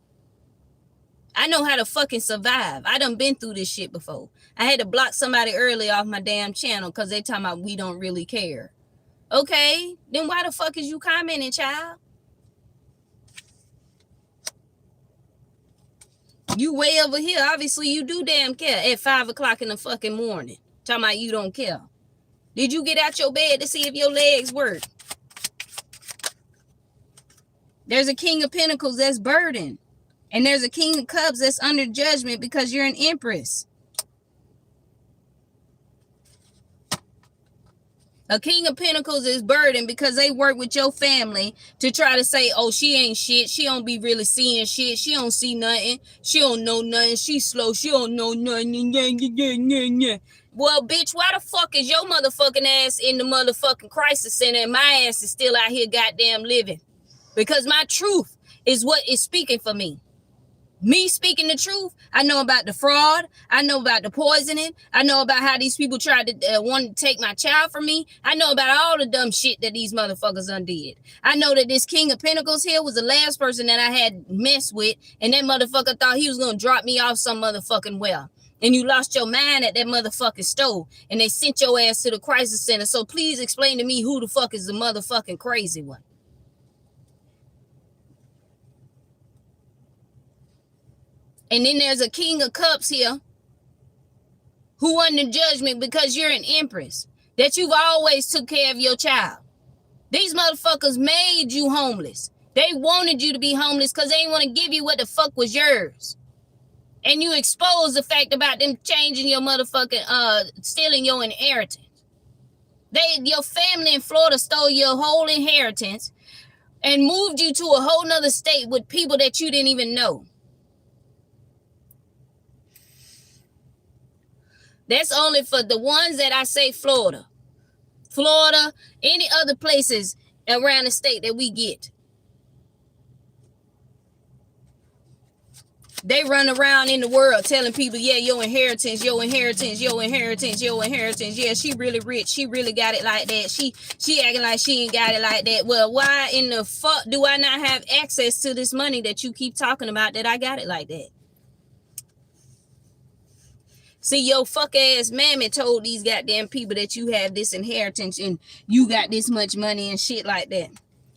I know how to fucking survive. I done been through this shit before. I had to block somebody early off my damn channel because they talking about we don't really care. Okay, then why the fuck is you commenting, child? You way over here. Obviously, you do damn care at 5 o'clock in the fucking morning. Talking about you don't care. Did you get out your bed to see if your legs work? There's a King of Pentacles that's burdened. And there's a King of Cups that's under judgment because you're an Empress. A King of Pentacles is burdened because they work with your family to try to say, oh, she ain't shit. She don't be really seeing shit. She don't see nothing. She don't know nothing. She slow. She don't know nothing. Well, bitch, why the fuck is your motherfucking ass in the motherfucking crisis center and my ass is still out here goddamn living? Because my truth is what is speaking for me. Me speaking the truth, I know about the fraud. I know about the poisoning. I know about how these people tried to want to take my child from me. I know about all the dumb shit that these motherfuckers undid. I know that this King of Pentacles here was the last person that I had messed with, and that motherfucker thought he was going to drop me off some motherfucking well. And you lost your mind at that motherfucking stove, and they sent your ass to the crisis center. So please explain to me who the fuck is the motherfucking crazy one. And then there's a King of Cups here who under judgment because you're an Empress, that you've always took care of your child. These motherfuckers made you homeless. They wanted you to be homeless because they didn't want to give you what the fuck was yours. And you exposed the fact about them changing your motherfucking, stealing your inheritance. Your family in Florida stole your whole inheritance and moved you to a whole nother state with people that you didn't even know. That's only for the ones that I say Florida. Florida, any other places around the state that we get. They run around in the world telling people, yeah, your inheritance, your inheritance, your inheritance, your inheritance. Yeah, she really rich. She really got it like that. She acting like she ain't got it like that. Well, why in the fuck do I not have access to this money that you keep talking about that I got it like that? See, your fuck ass mammy told these goddamn people that you have this inheritance and you got this much money and shit like that.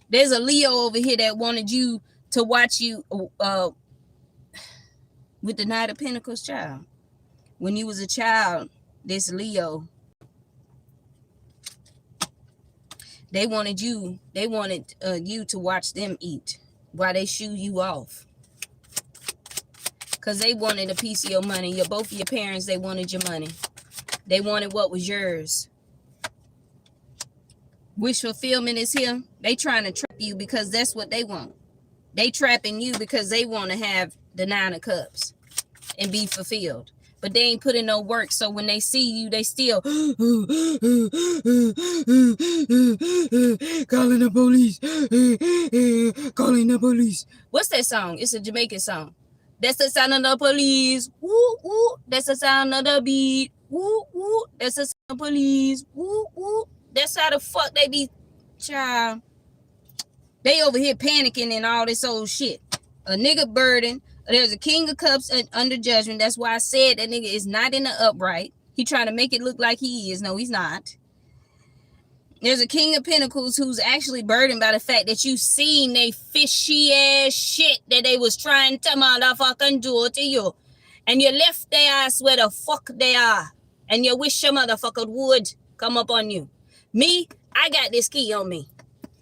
There's a Leo over here that wanted you to watch you with the Knight of Pentacles, child. When you was a child, this Leo, they wanted you to watch them eat while they shoo you off. Because they wanted a piece of your money. Both of your parents, they wanted your money. They wanted what was yours. Wish fulfillment is here. They trying to trap you because that's what they want. They trapping you because they want to have the 9 of Cups and be fulfilled. But they ain't put in no work. So when they see you, they still calling the police. Calling the police. What's that song? It's a Jamaican song. That's the sound of the police. Woo, woo. That's the sound of the beat. Woo, woo. That's the sound of the police. Woo, woo. That's how the fuck they be, child. They over here panicking and all this old shit. A nigga burden. There's a King of Cups under judgment. That's why I said that nigga is not in the upright. He trying to make it look like he is. No, he's not. There's a King of Pentacles who's actually burdened by the fact that you seen they fishy ass shit that they was trying to motherfucking do to you. And you left their ass where the fuck they are. And you wish your motherfucker would come up on you. Me, I got this key on me.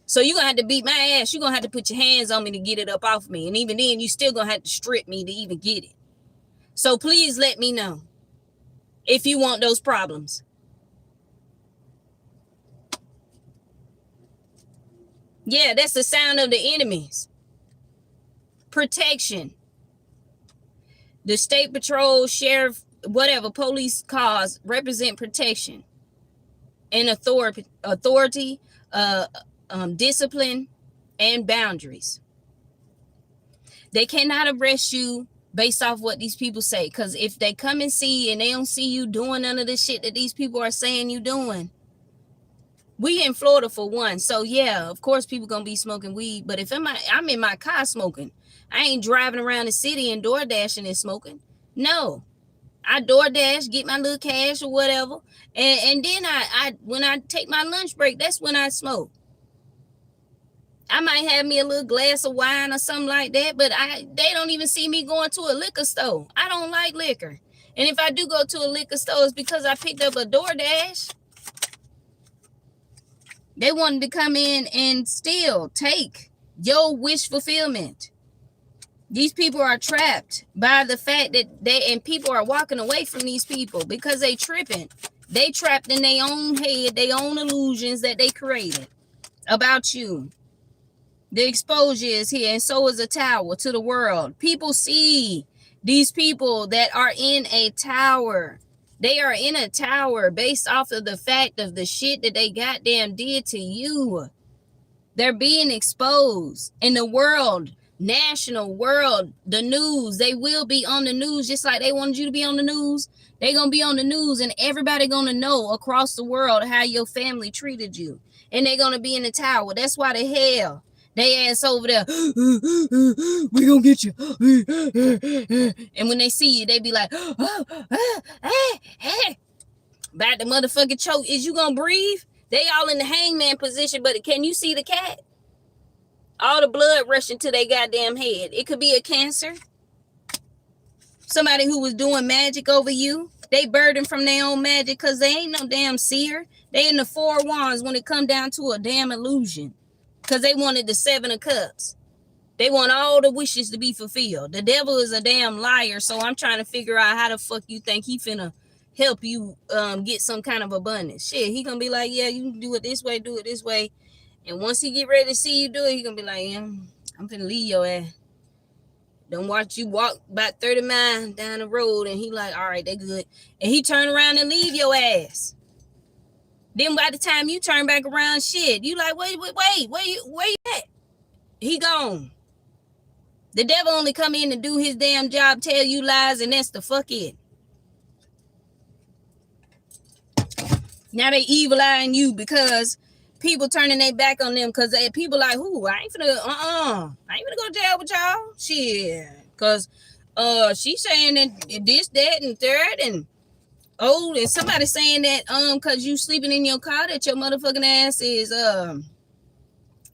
So you're going to have to beat my ass. You're going to have to put your hands on me to get it up off me. And even then, you still going to have to strip me to even get it. So please let me know if you want those problems. Yeah, that's the sound of the enemies. Protection. The state patrol, sheriff, whatever, police cars represent protection and authority, discipline, and boundaries. They cannot arrest you based off what these people say. Because if they come and see and they don't see you doing none of the shit that these people are saying you doing. We in Florida for one. So yeah, of course people gonna be smoking weed. But if I'm in my car smoking, I ain't driving around the city and door dashing and smoking. No. I DoorDash, get my little cash or whatever. And then I when I take my lunch break, that's when I smoke. I might have me a little glass of wine or something like that, but they don't even see me going to a liquor store. I don't like liquor. And if I do go to a liquor store, it's because I picked up a DoorDash. They wanted to come in and still take your wish fulfillment. These people are trapped by the fact that people are walking away from these people because they tripping. They trapped in their own head, their own illusions that they created about you. The exposure is here, and so is a tower to the world. People see these people that are in a tower. They are in a tower based off of the fact of the shit that they goddamn did to you. They're being exposed in the world, national world, the news. They will be on the news just like they wanted you to be on the news. They're going to be on the news, and everybody going to know across the world how your family treated you. And they're going to be in the tower. That's why the hell they ass over there. We gonna get you. And when they see you, they be like, about the motherfucking choke. Is you gonna breathe? They all in the hangman position, but can you see the cat? All the blood rushing to their goddamn head. It could be a cancer. Somebody who was doing magic over you. They burdened from their own magic because they ain't no damn seer. They in the 4 wands when it come down to a damn illusion. Because they wanted the 7 of cups. They want all the wishes to be fulfilled. The devil is a damn liar. So I'm trying to figure out how the fuck you think he finna help you get some kind of abundance. Shit, he gonna be like, yeah, you can do it this way, do it this way. And once he get ready to see you do it, he gonna be like, yeah, I'm finna leave your ass. Don't watch you walk about 30 miles down the road. And he like, all right, they good. And he turn around and leave your ass. Then by the time you turn back around, shit, you like, wait, where you at? He gone. The devil only come in to do his damn job, tell you lies, and that's the fuck it. Now they evil eyeing you because people turning their back on them because people like, who? I ain't finna, I ain't finna go to jail with y'all. Shit. Because she's saying that this, that, and third, and and somebody saying that because you sleeping in your car that your motherfucking ass is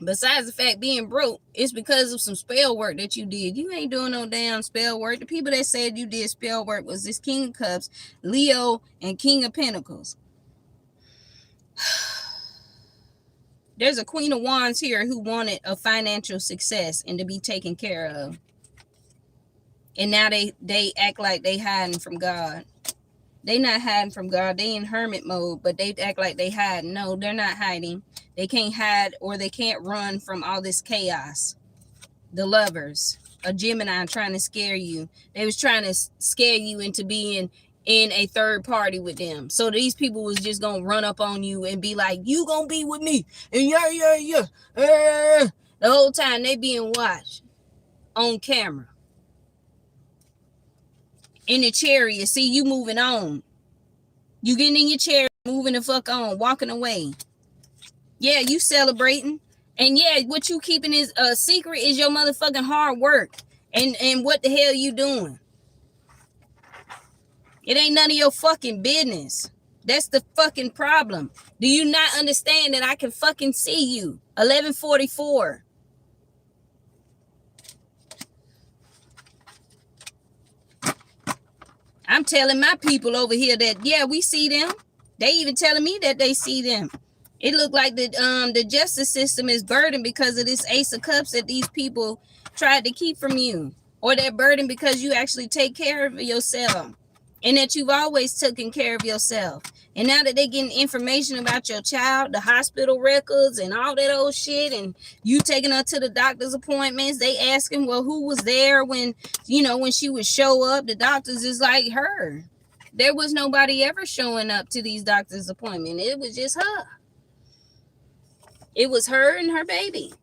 besides the fact being broke, it's because of some spell work that you did. You ain't doing no damn spell work. The people that said you did spell work was this King of Cups, Leo, and King of Pentacles. There's a Queen of Wands here who wanted a financial success and to be taken care of. And now they act like they hiding from God. They not hiding from God. They in hermit mode, but they act like they hiding. No, they're not hiding. They can't hide or they can't run from all this chaos. The Lovers, a Gemini trying to scare you. They was trying to scare you into being in a third party with them. So these people was just going to run up on you and be like, you going to be with me. And yeah. The whole time they being watched on camera. In the chariot, see you moving on. You getting in your chair, moving the fuck on, walking away. Yeah, you celebrating. And yeah, what you keeping is a secret is your motherfucking hard work. And what the hell you doing? It ain't none of your fucking business. That's the fucking problem. Do you not understand that I can fucking see you? 1144. I'm telling my people over here that, yeah, we see them. They even telling me that they see them. It look like the justice system is burdened because of this Ace of Cups that these people tried to keep from you. Or they're burdened because you actually take care of yourself. And that you've always taken care of yourself. And now that they're getting information about your child, the hospital records and all that old shit, and you taking her to the doctor's appointments, they asking, well, who was there when, when she would show up? The doctors is like her. There was nobody ever showing up to these doctor's appointments. It was just her. It was her and her baby.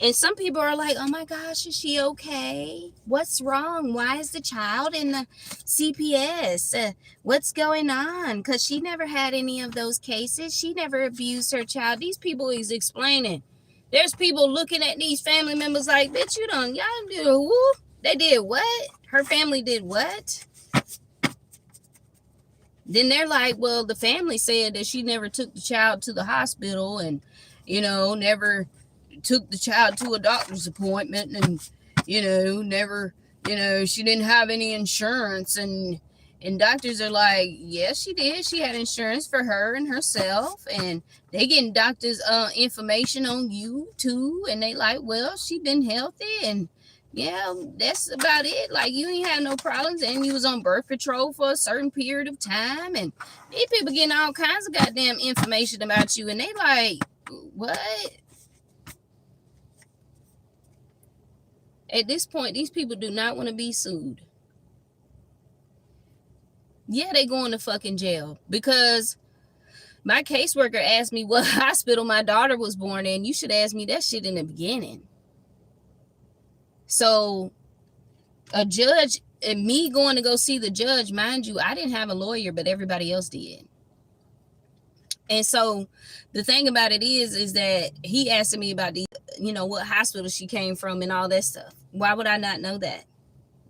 And some people are like, oh my gosh, is she okay? What's wrong? Why is the child in the CPS? What's going on? Because she never had any of those cases. She never abused her child. These people is explaining. There's people looking at these family members like, bitch, y'all did who? They did what? Her family did what? Then they're like, well, the family said that she never took the child to the hospital and, never took the child to a doctor's appointment and, never, she didn't have any insurance. And doctors are like, yes, she did. She had insurance for her and herself. And they getting doctors' information on you too. And they like, well, she been healthy and, yeah, that's about it. Like, you ain't had no problems, and you was on birth control for a certain period of time, and these people getting all kinds of goddamn information about you, and they like, what? At this point, these people do not want to be sued. Yeah, they going to fucking jail, because my caseworker asked me what hospital my daughter was born in. You should ask me that shit in the beginning. So a judge, and me going to go see the judge, mind you, I didn't have a lawyer, but everybody else did. And so the thing about it is that he asked me about the, what hospital she came from and all that stuff. Why would I not know that?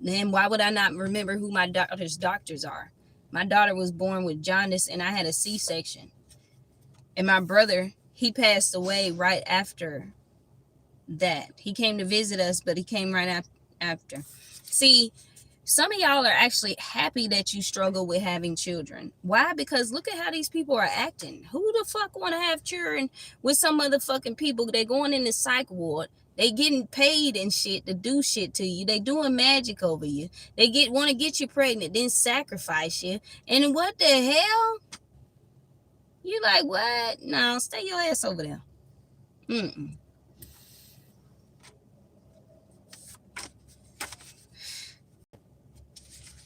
And why would I not remember who my daughter's doctors are? My daughter was born with jaundice, and I had a C-section. And my brother, he passed away right after that. He came to visit us, but he came right after. See, some of y'all are actually happy that you struggle with having children. Why? Because look at how these people are acting. Who the fuck want to have children with some motherfucking people? They going in the psych ward. They getting paid and shit to do shit to you. They doing magic over you. They want to get you pregnant, then sacrifice you. And what the hell? You like, what? No, stay your ass over there.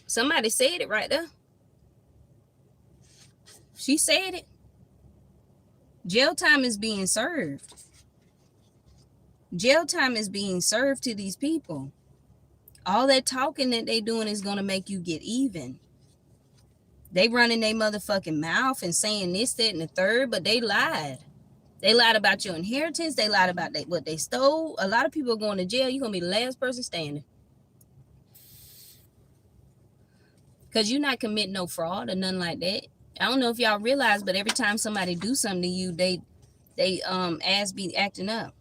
Somebody said it right there. She said it. Jail time is being served. Jail time is being served to these people. All that talking that they doing is going to make you get even. They running their motherfucking mouth and saying this, that, and the third, but they lied. They lied about your inheritance. They lied about what they stole. A lot of people are going to jail. You're going to be the last person standing. Because you're not committing no fraud or nothing like that. I don't know if y'all realize, but every time somebody do something to you, they ass be acting up.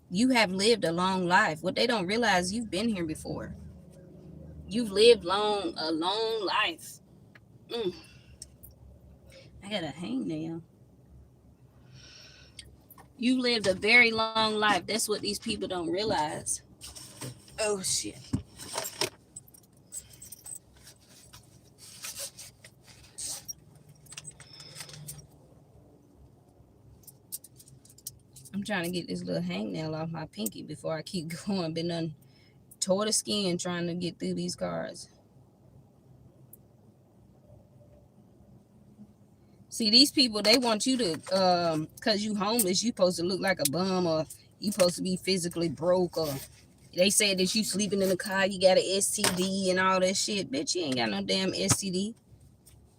You have lived a long life. What they don't realize, you've been here before. You've lived a long life. I got a hangnail. You lived a very long life. That's what these people don't realize. Oh shit. I'm trying to get this little hangnail off my pinky before I keep going. Been done tore the skin trying to get through these cards. See, these people, they want you to, because you homeless, you supposed to look like a bum, or you supposed to be physically broke, or they said that you sleeping in the car, you got an STD and all that shit. Bitch, you ain't got no damn STD.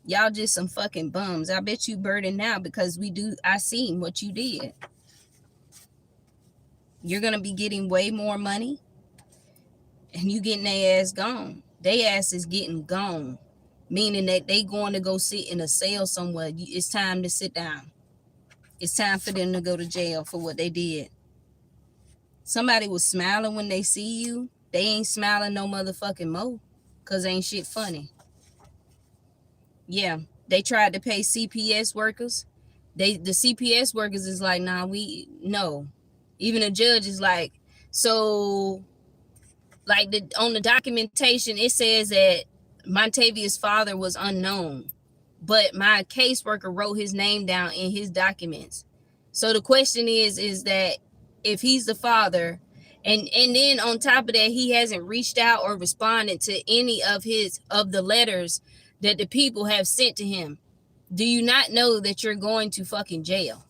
Y'all just some fucking bums. I bet you burdened now because I seen what you did. You're going to be getting way more money, and you getting their ass gone. Their ass is getting gone, meaning that they going to go sit in a cell somewhere. It's time to sit down. It's time for them to go to jail for what they did. Somebody was smiling when they see you. They ain't smiling no motherfucking more, because ain't shit funny. Yeah, they tried to pay CPS workers. The CPS workers is like, nah, no. Even the judge is like, so, like, on the documentation, it says that Montavious' father was unknown, but my caseworker wrote his name down in his documents. So the question is that if he's the father, and then on top of that, he hasn't reached out or responded to any of the letters that the people have sent to him, do you not know that you're going to fucking jail?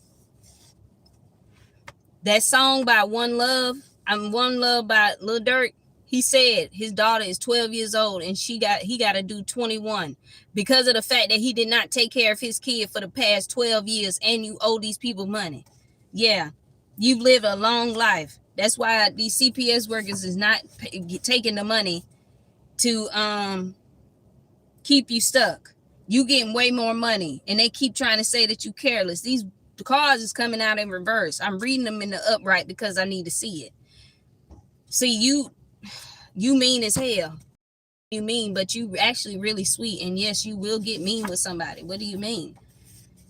That song by One Love by Lil Durk, he said his daughter is 12 years old and he got to do 21 because of the fact that he did not take care of his kid for the past 12 years and you owe these people money. Yeah, you've lived a long life. That's why these CPS workers is not taking the money to keep you stuck. You getting way more money and they keep trying to say that you careless. These cars is coming out in reverse. I'm reading them in the upright because I need to see it. See, you mean as hell. You mean, but you actually really sweet. And yes, you will get mean with somebody. What do you mean?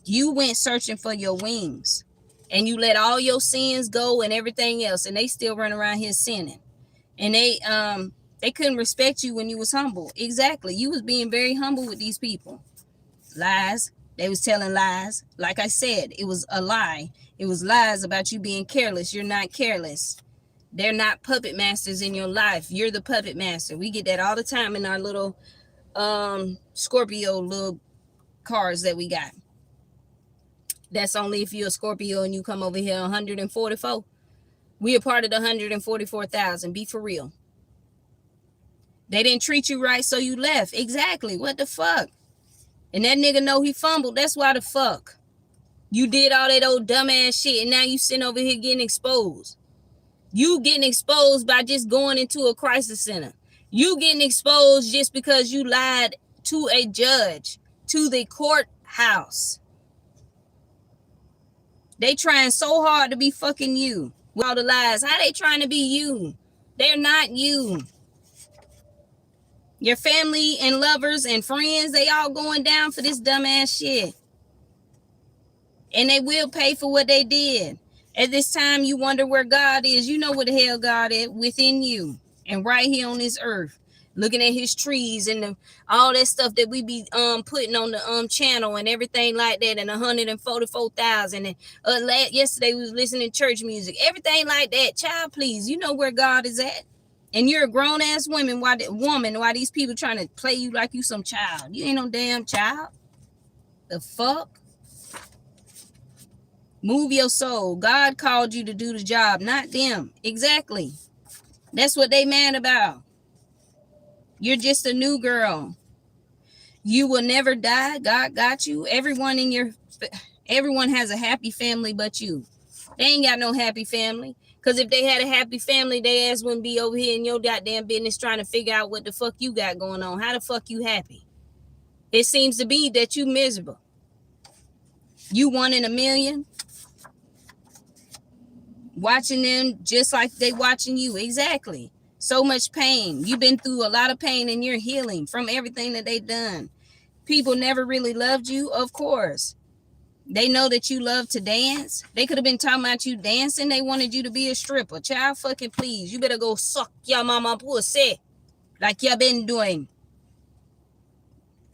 You went searching for your wings and you let all your sins go and everything else, and they still run around here sinning. And they couldn't respect you when you was humble. Exactly. You was being very humble with these people. Lies. They was telling lies. Like I said, it was a lie. It was lies about you being careless. You're not careless. They're not puppet masters in your life. You're the puppet master. We get that all the time in our little Scorpio little cards that we got. That's only if you're a Scorpio and you come over here 144. We are part of the 144,000. Be for real. They didn't treat you right, so you left. Exactly. What the fuck? And that nigga know he fumbled. That's why the fuck. You did all that old dumbass shit, and now you sitting over here getting exposed. You getting exposed by just going into a crisis center. You getting exposed just because you lied to a judge, to the courthouse. They trying so hard to be fucking you with all the lies. How they trying to be you? They're not you. Your family and lovers and friends, they all going down for this dumbass shit. And they will pay for what they did. At this time, you wonder where God is. You know where the hell God is, within you. And right here on this earth. Looking at his trees and all that stuff that we be putting on the channel and everything like that, and 144,000. And yesterday we was listening to church music. Everything like that. Child, please. You know where God is at. And you're a grown-ass woman. Why these people trying to play you like you some child? You ain't no damn child. The fuck? Move your soul. God called you to do the job, not them. Exactly. That's what they mad about. You're just a new girl. You will never die. God got you. Everyone has a happy family but you. They ain't got no happy family. Because if they had a happy family, their ass wouldn't be over here in your goddamn business trying to figure out what the fuck you got going on. How the fuck you happy? It seems to be that you miserable. You 1 in a million. Watching them just like they watching you. Exactly. So much pain. You've been through a lot of pain and you're healing from everything that they've done. People never really loved you, of course. They know that you love to dance. They could have been talking about you dancing. They wanted you to be a stripper. Child, fucking please. You better go suck your mama pussy like you been doing.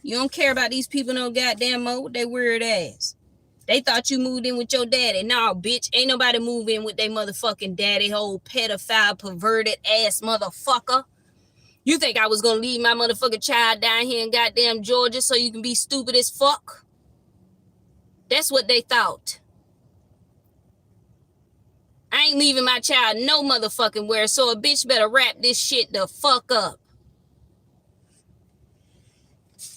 You don't care about these people no goddamn more. They weird ass. They thought you moved in with your daddy. Nah, bitch. Ain't nobody move in with their motherfucking daddy, whole pedophile, perverted ass motherfucker. You think I was going to leave my motherfucking child down here in goddamn Georgia so you can be stupid as fuck? That's what they thought. I ain't leaving my child no motherfucking where, so a bitch better wrap this shit the fuck up.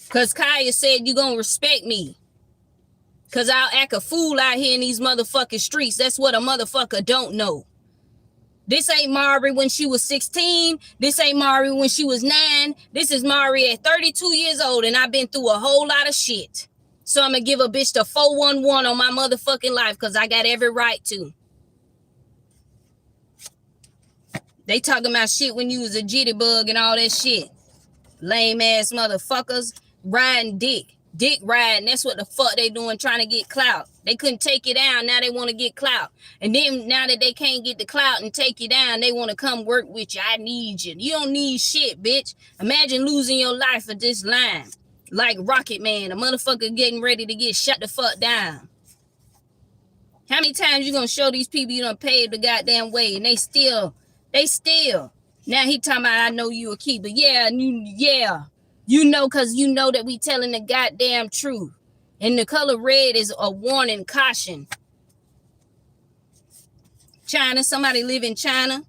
Because Kaya said you going to respect me. Because I'll act a fool out here in these motherfucking streets. That's what a motherfucker don't know. This ain't Mari when she was 16. This ain't Mari when she was 9. This is Mari at 32 years old, and I've been through a whole lot of shit. So I'm going to give a bitch the 411 on my motherfucking life because I got every right to. They talking about shit when you was a jittybug and all that shit. Lame ass motherfuckers riding dick. Dick riding. That's what the fuck they doing, trying to get clout. They couldn't take you down. Now they want to get clout. And then now that they can't get the clout and take you down, they want to come work with you. I need you. You don't need shit, bitch. Imagine losing your life for this line. Like Rocket Man, a motherfucker getting ready to get shut the fuck down. How many times you gonna show these people you done paved the goddamn way and they still. Now he talking about I know you a keeper. Yeah. You know, cause you know that we telling the goddamn truth. And the color red is a warning, caution. China, somebody live in China.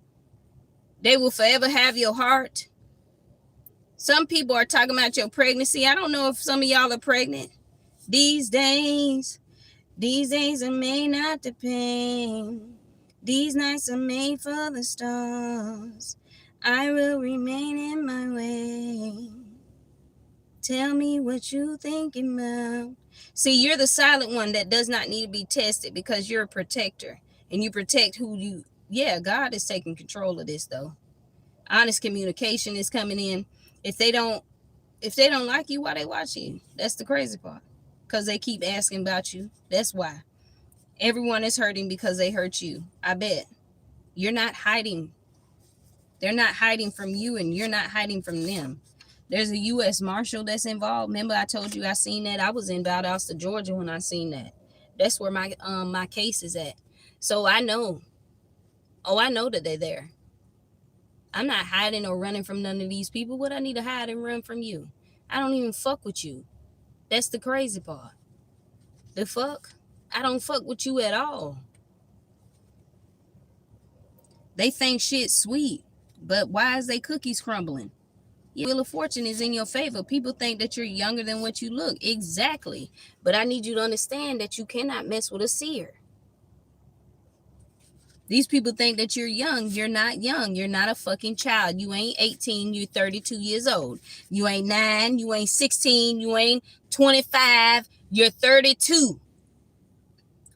They will forever have your heart. Some people are talking about your pregnancy. I don't know if some of y'all are pregnant. These days are made not to pain. These nights are made for the stars. I will remain in my way. Tell me what you thinking about. See, you're the silent one that does not need to be tested because you're a protector. And you protect who you... Yeah, God is taking control of this, though. Honest communication is coming in. If they don't like you, why they watch you? That's the crazy part. Because they keep asking about you. That's why. Everyone is hurting because they hurt you. I bet. You're not hiding. They're not hiding from you, and you're not hiding from them. There's a U.S. Marshal that's involved. Remember I told you I seen that? I was in Valdosta, Georgia when I seen that. That's where my case is at. So I know. Oh, I know that they're there. I'm not hiding or running from none of these people. What I need to hide and run from you? I don't even fuck with you. That's the crazy part. The fuck? I don't fuck with you at all. They think shit's sweet, but why is they cookies crumbling? Your Wheel of Fortune is in your favor. People think that you're younger than what you look. Exactly. But I need you to understand that you cannot mess with a seer. These people think that you're young. You're not young. You're not a fucking child. You ain't 18. You're 32 years old. You ain't 9. You ain't 16. You ain't 25. You're 32.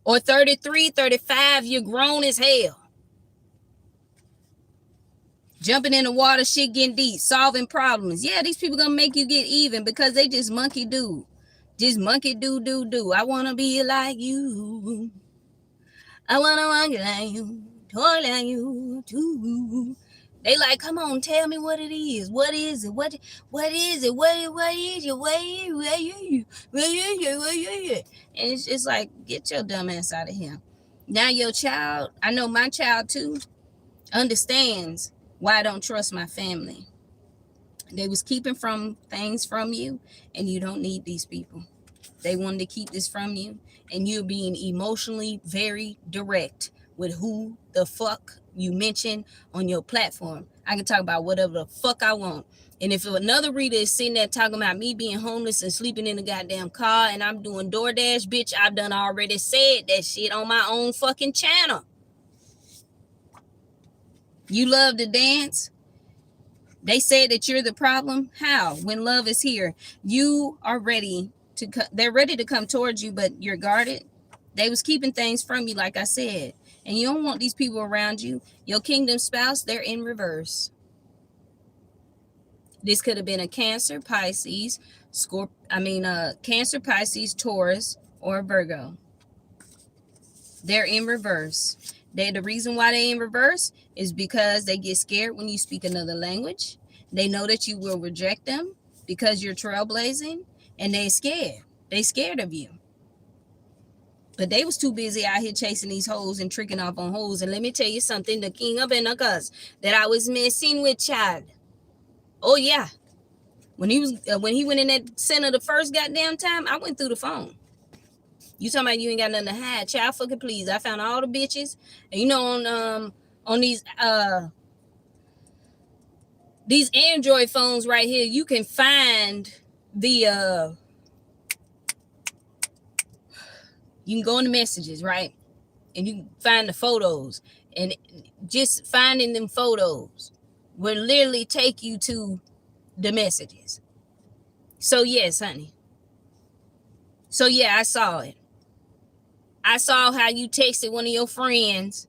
Or 33, 35. You're grown as hell. Jumping in the water, shit getting deep. Solving problems. Yeah, these people gonna make you get even because they just monkey do. Just monkey do. I wanna be like you. I wanna walk like you, talk like you too. They like, come on, tell me what it is. What is it? What is it? What is it? Where is you? Where you? And it's just like, get your dumb ass out of here. Now your child, I know my child too, understands why I don't trust my family. They was keeping things from you, and you don't need these people. They wanted to keep this from you, and you're being emotionally very direct with who the fuck you mention on your platform. I can talk about whatever the fuck I want. And if another reader is sitting there talking about me being homeless and sleeping in a goddamn car and I'm doing DoorDash, bitch, I've done already said that shit on my own fucking channel. You love to dance? They said that you're the problem. How? When love is here, you are ready to. They're ready to come towards you, but you're guarded. They was keeping things from you, like I said, and you don't want these people around you. Your kingdom spouse, they're in reverse. This could have been a Cancer, Pisces, Cancer, Pisces, Taurus, or Virgo. They're in reverse. The reason why they're in reverse is because they get scared when you speak another language. They know that you will reject them because you're trailblazing, and they're scared. They scared of you. But they was too busy out here chasing these hoes and tricking off on hoes. And let me tell you something, the king of pentacles that I was messing with, child. Oh yeah. When he went in that center the first goddamn time, I went through the phone. You talking about you ain't got nothing to hide, child? Fucking please. I found all the bitches, and you know on these Android phones right here, you can find the you can go in the messages, right, and you can find the photos, and just finding them photos will literally take you to the messages. So yes, honey. So yeah, I saw it. I saw how you texted one of your friends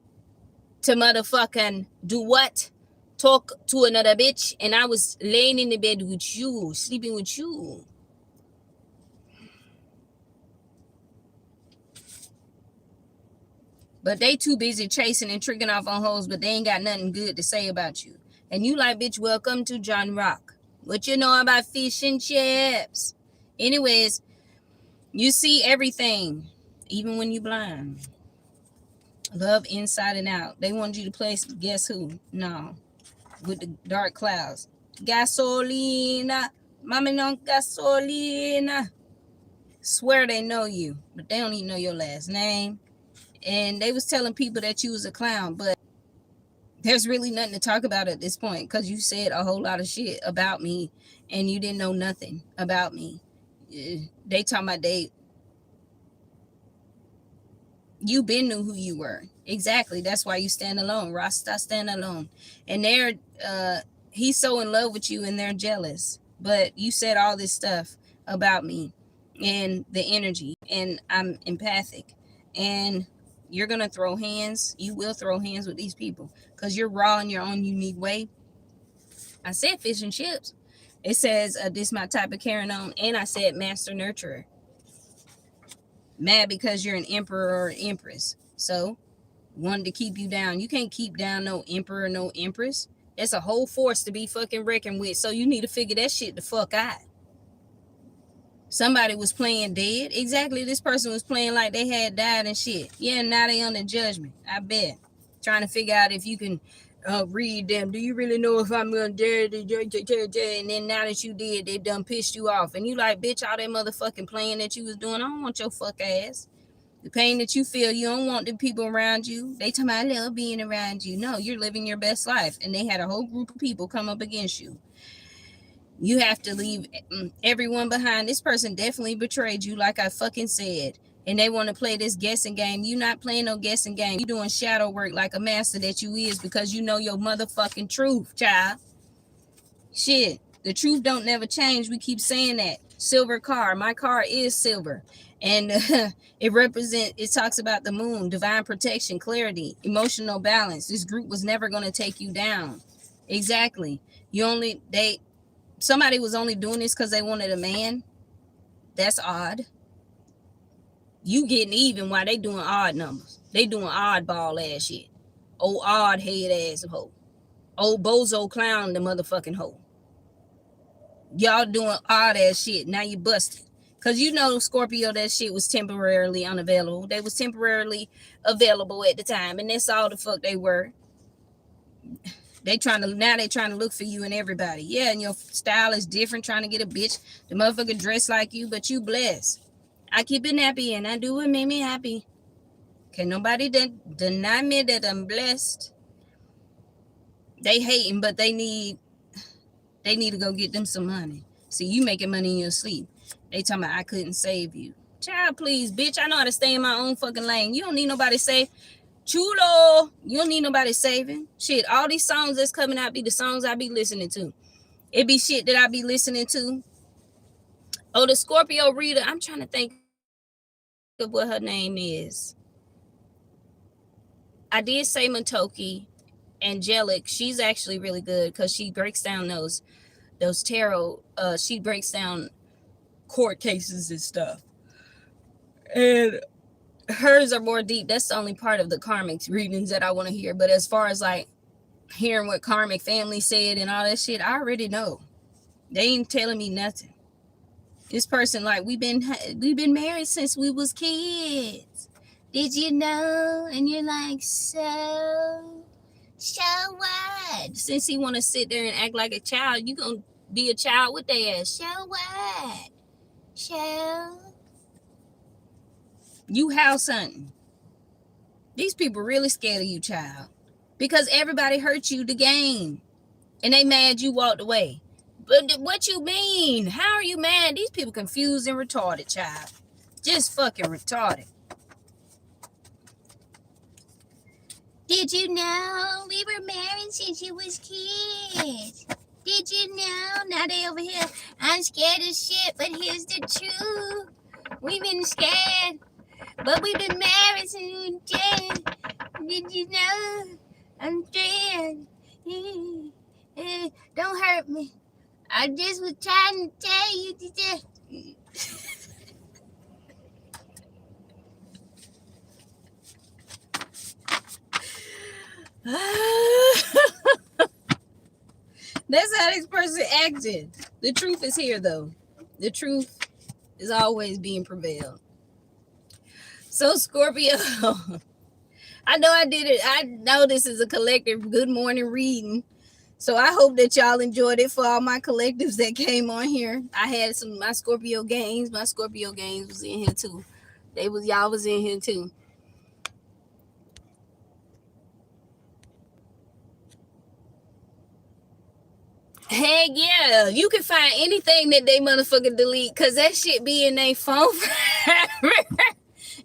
to motherfucking do what? Talk to another bitch, and I was laying in the bed with you, sleeping with you. But they too busy chasing and tricking off on hoes, but they ain't got nothing good to say about you. And you like, bitch, welcome to John Rock. What you know about fish and chips? Anyways, you see everything, even when you blind. Love inside and out. They wanted you to play Guess Who? No. With the dark clouds. Gasolina. Mami no gasolina. Swear they know you, but they don't even know your last name. and they was telling people that you was a clown, but there's really nothing to talk about at this point because you said a whole lot of shit about me and you didn't know nothing about me. They talking about you been knew who you were. Exactly. That's why you stand alone. Rasta stand alone. And they're he's so in love with you and they're jealous. But you said all this stuff about me and the energy, and I'm empathic. And you're gonna throw hands. You will throw hands with these people because you're raw in your own unique way. I said fish and chips. It says this my type of carrying on, and I said master nurturer. Mad because you're an emperor or an empress. So wanted to keep you down. You can't keep down no emperor, no empress. That's a whole force to be fucking reckoned with. So you need to figure that shit the fuck out. Somebody was playing dead. Exactly. This person was playing like they had died and shit. Yeah, now they under judgment. I bet. Trying to figure out if you can read them. Do you really know if I'm gonna dare? And then now that you did, they done pissed you off. And you like, bitch, all that motherfucking playing that you was doing, I don't want your fuck ass. The pain that you feel, you don't want the people around you. They tell me I love being around you. No, you're living your best life. And they had a whole group of people come up against you. You have to leave everyone behind. This person definitely betrayed you, like I fucking said. And they want to play this guessing game. You not playing no guessing game. You doing shadow work like a master that you is because you know your motherfucking truth, child. Shit. The truth don't never change. We keep saying that. Silver car. My car is silver. And it talks about the moon, divine protection, clarity, emotional balance. This group was never going to take you down. Exactly. Somebody was only doing this because they wanted a man. That's odd. You getting even while they doing odd numbers. They doing oddball ass shit. Old odd head ass hoe. Old bozo clown the motherfucking hoe. Y'all doing odd ass shit. Now you busted. Because you know, Scorpio, that shit was temporarily unavailable. They was temporarily available at the time. And that's all the fuck they were. They trying to look for you and everybody. Yeah, and your style is different, trying to get a bitch. The motherfucker dress like you, but you blessed. I keep it happy and I do what made me happy. Can nobody deny me that I'm blessed? They hating, but they need to go get them some money. See, you making money in your sleep. They talking about I couldn't save you. Child, please, bitch. I know how to stay in my own fucking lane. You don't need nobody save. Chulo. You don't need nobody saving. Shit, all these songs that's coming out be the songs I be listening to. It be shit that I be listening to. Oh, the Scorpio reader. I'm trying to think of what her name is. I did say Matoki. Angelic. She's actually really good because she breaks down those tarot. She breaks down court cases and stuff. And hers are more deep. That's the only part of the karmic readings that I want to hear. But as far as like hearing what karmic family said and all that shit, I already know. They ain't telling me nothing. This person, like, we've been married since we was kids. Did you know? And you're like, so what? Since he want to sit there and act like a child, you gonna be a child with their ass. So what? So you house hunting. These people really scared of you, child. Because everybody hurt you the game. And they mad you walked away. But what you mean? How are you mad? These people confused and retarded, child. Just fucking retarded. Did you know we were married since you was kids? Did you know? Now they over here. I'm scared as shit, but here's the truth. We've been scared, but we've been married since we were 10. Did you know? I'm scared. Don't hurt me. I just was trying to tell you that. That's how this person acted. The truth is here, though. The truth is always being prevailed. So, Scorpio, I know I did it. I know this is a collective good morning reading. So I hope that y'all enjoyed it for all my collectives that came on here. I had my Scorpio gangs. My Scorpio gangs was in here too. Y'all was in here too. Heck yeah, you can find anything that they motherfucking delete, because that shit be in their phone forever.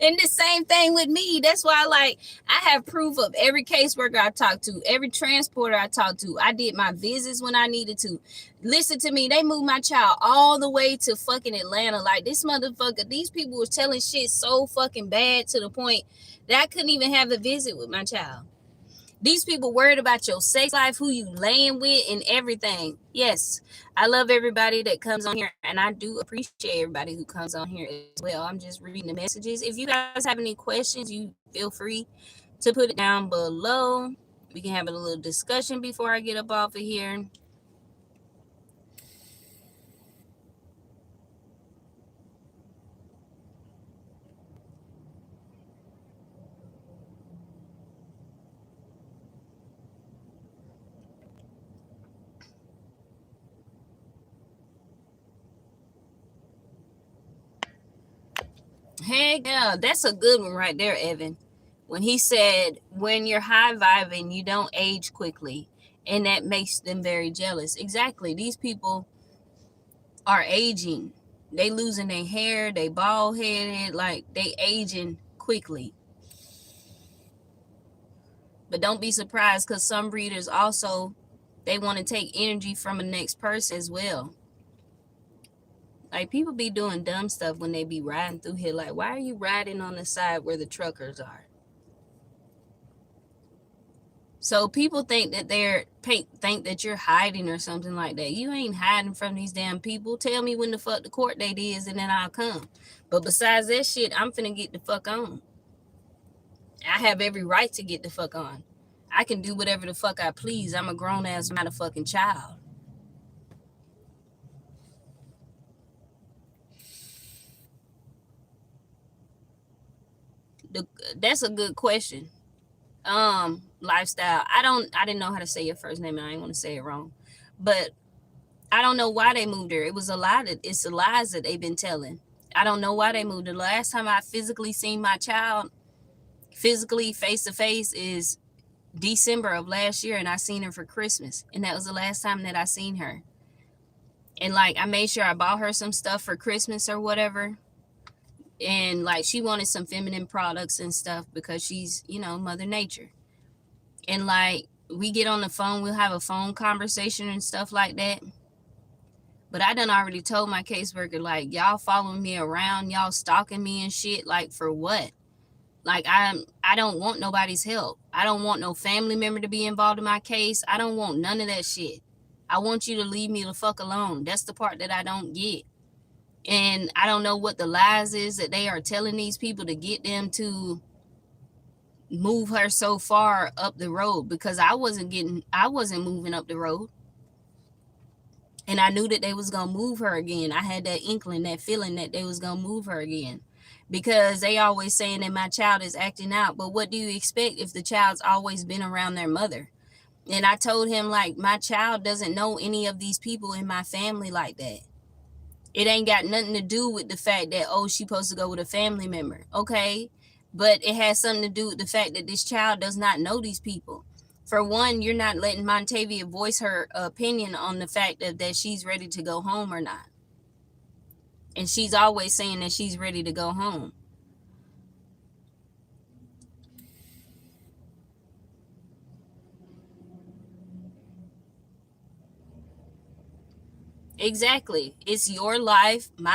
And the same thing with me. That's why, like, I have proof of every caseworker I talked to, every transporter I talked to. I did my visits when I needed to. Listen to me, they moved my child all the way to fucking Atlanta. Like, this motherfucker, these people was telling shit so fucking bad to the point that I couldn't even have a visit with my child. These people worried about your sex life, who you laying with, and everything. Yes, I love everybody that comes on here, and I do appreciate everybody who comes on here as well. I'm just reading the messages. If you guys have any questions, you feel free to put it down below. We can have a little discussion before I get up off of here. Heck yeah, that's a good one right there, Evan. When he said, when you're high vibing, you don't age quickly, and that makes them very jealous. Exactly. These people are aging. They losing their hair, they bald headed, like they aging quickly. But don't be surprised, because some breeders also, they want to take energy from the next person as well. Like, people be doing dumb stuff when they be riding through here. Like, why are you riding on the side where the truckers are? So people think that think that you're hiding or something like that. You ain't hiding from these damn people. Tell me when the fuck the court date is, and then I'll come. But besides that shit, I'm finna get the fuck on. I have every right to get the fuck on. I can do whatever the fuck I please. I'm a grown ass motherfucking child. That's a good question. Lifestyle. I didn't know how to say your first name, and I didn't want to say it wrong. But I don't know why they moved her. It was a lie that it's the lies that they've been telling. I don't know why they moved her. The last time I physically seen my child, physically face to face, is December of last year, and I seen her for Christmas. And that was the last time that I seen her. And like, I made sure I bought her some stuff for Christmas or whatever. And like, she wanted some feminine products and stuff because she's, Mother Nature. And like, we get on the phone, we'll have a phone conversation and stuff like that. But I done already told my caseworker, like, y'all following me around, y'all stalking me and shit, like, for what? Like, I don't want nobody's help. I don't want no family member to be involved in my case. I don't want none of that shit. I want you to leave me the fuck alone. That's the part that I don't get. And I don't know what the lies is that they are telling these people to get them to move her so far up the road, because I wasn't moving up the road. And I knew that they was gonna move her again. I had that inkling, that feeling that they was gonna move her again, because they always saying that my child is acting out. But what do you expect if the child's always been around their mother? And I told him, like, my child doesn't know any of these people in my family like that. It ain't got nothing to do with the fact that, oh, she's supposed to go with a family member. Okay. But it has something to do with the fact that this child does not know these people. For one, you're not letting Montavia voice her opinion on the fact that she's ready to go home or not. And she's always saying that she's ready to go home. Exactly. It's your life, my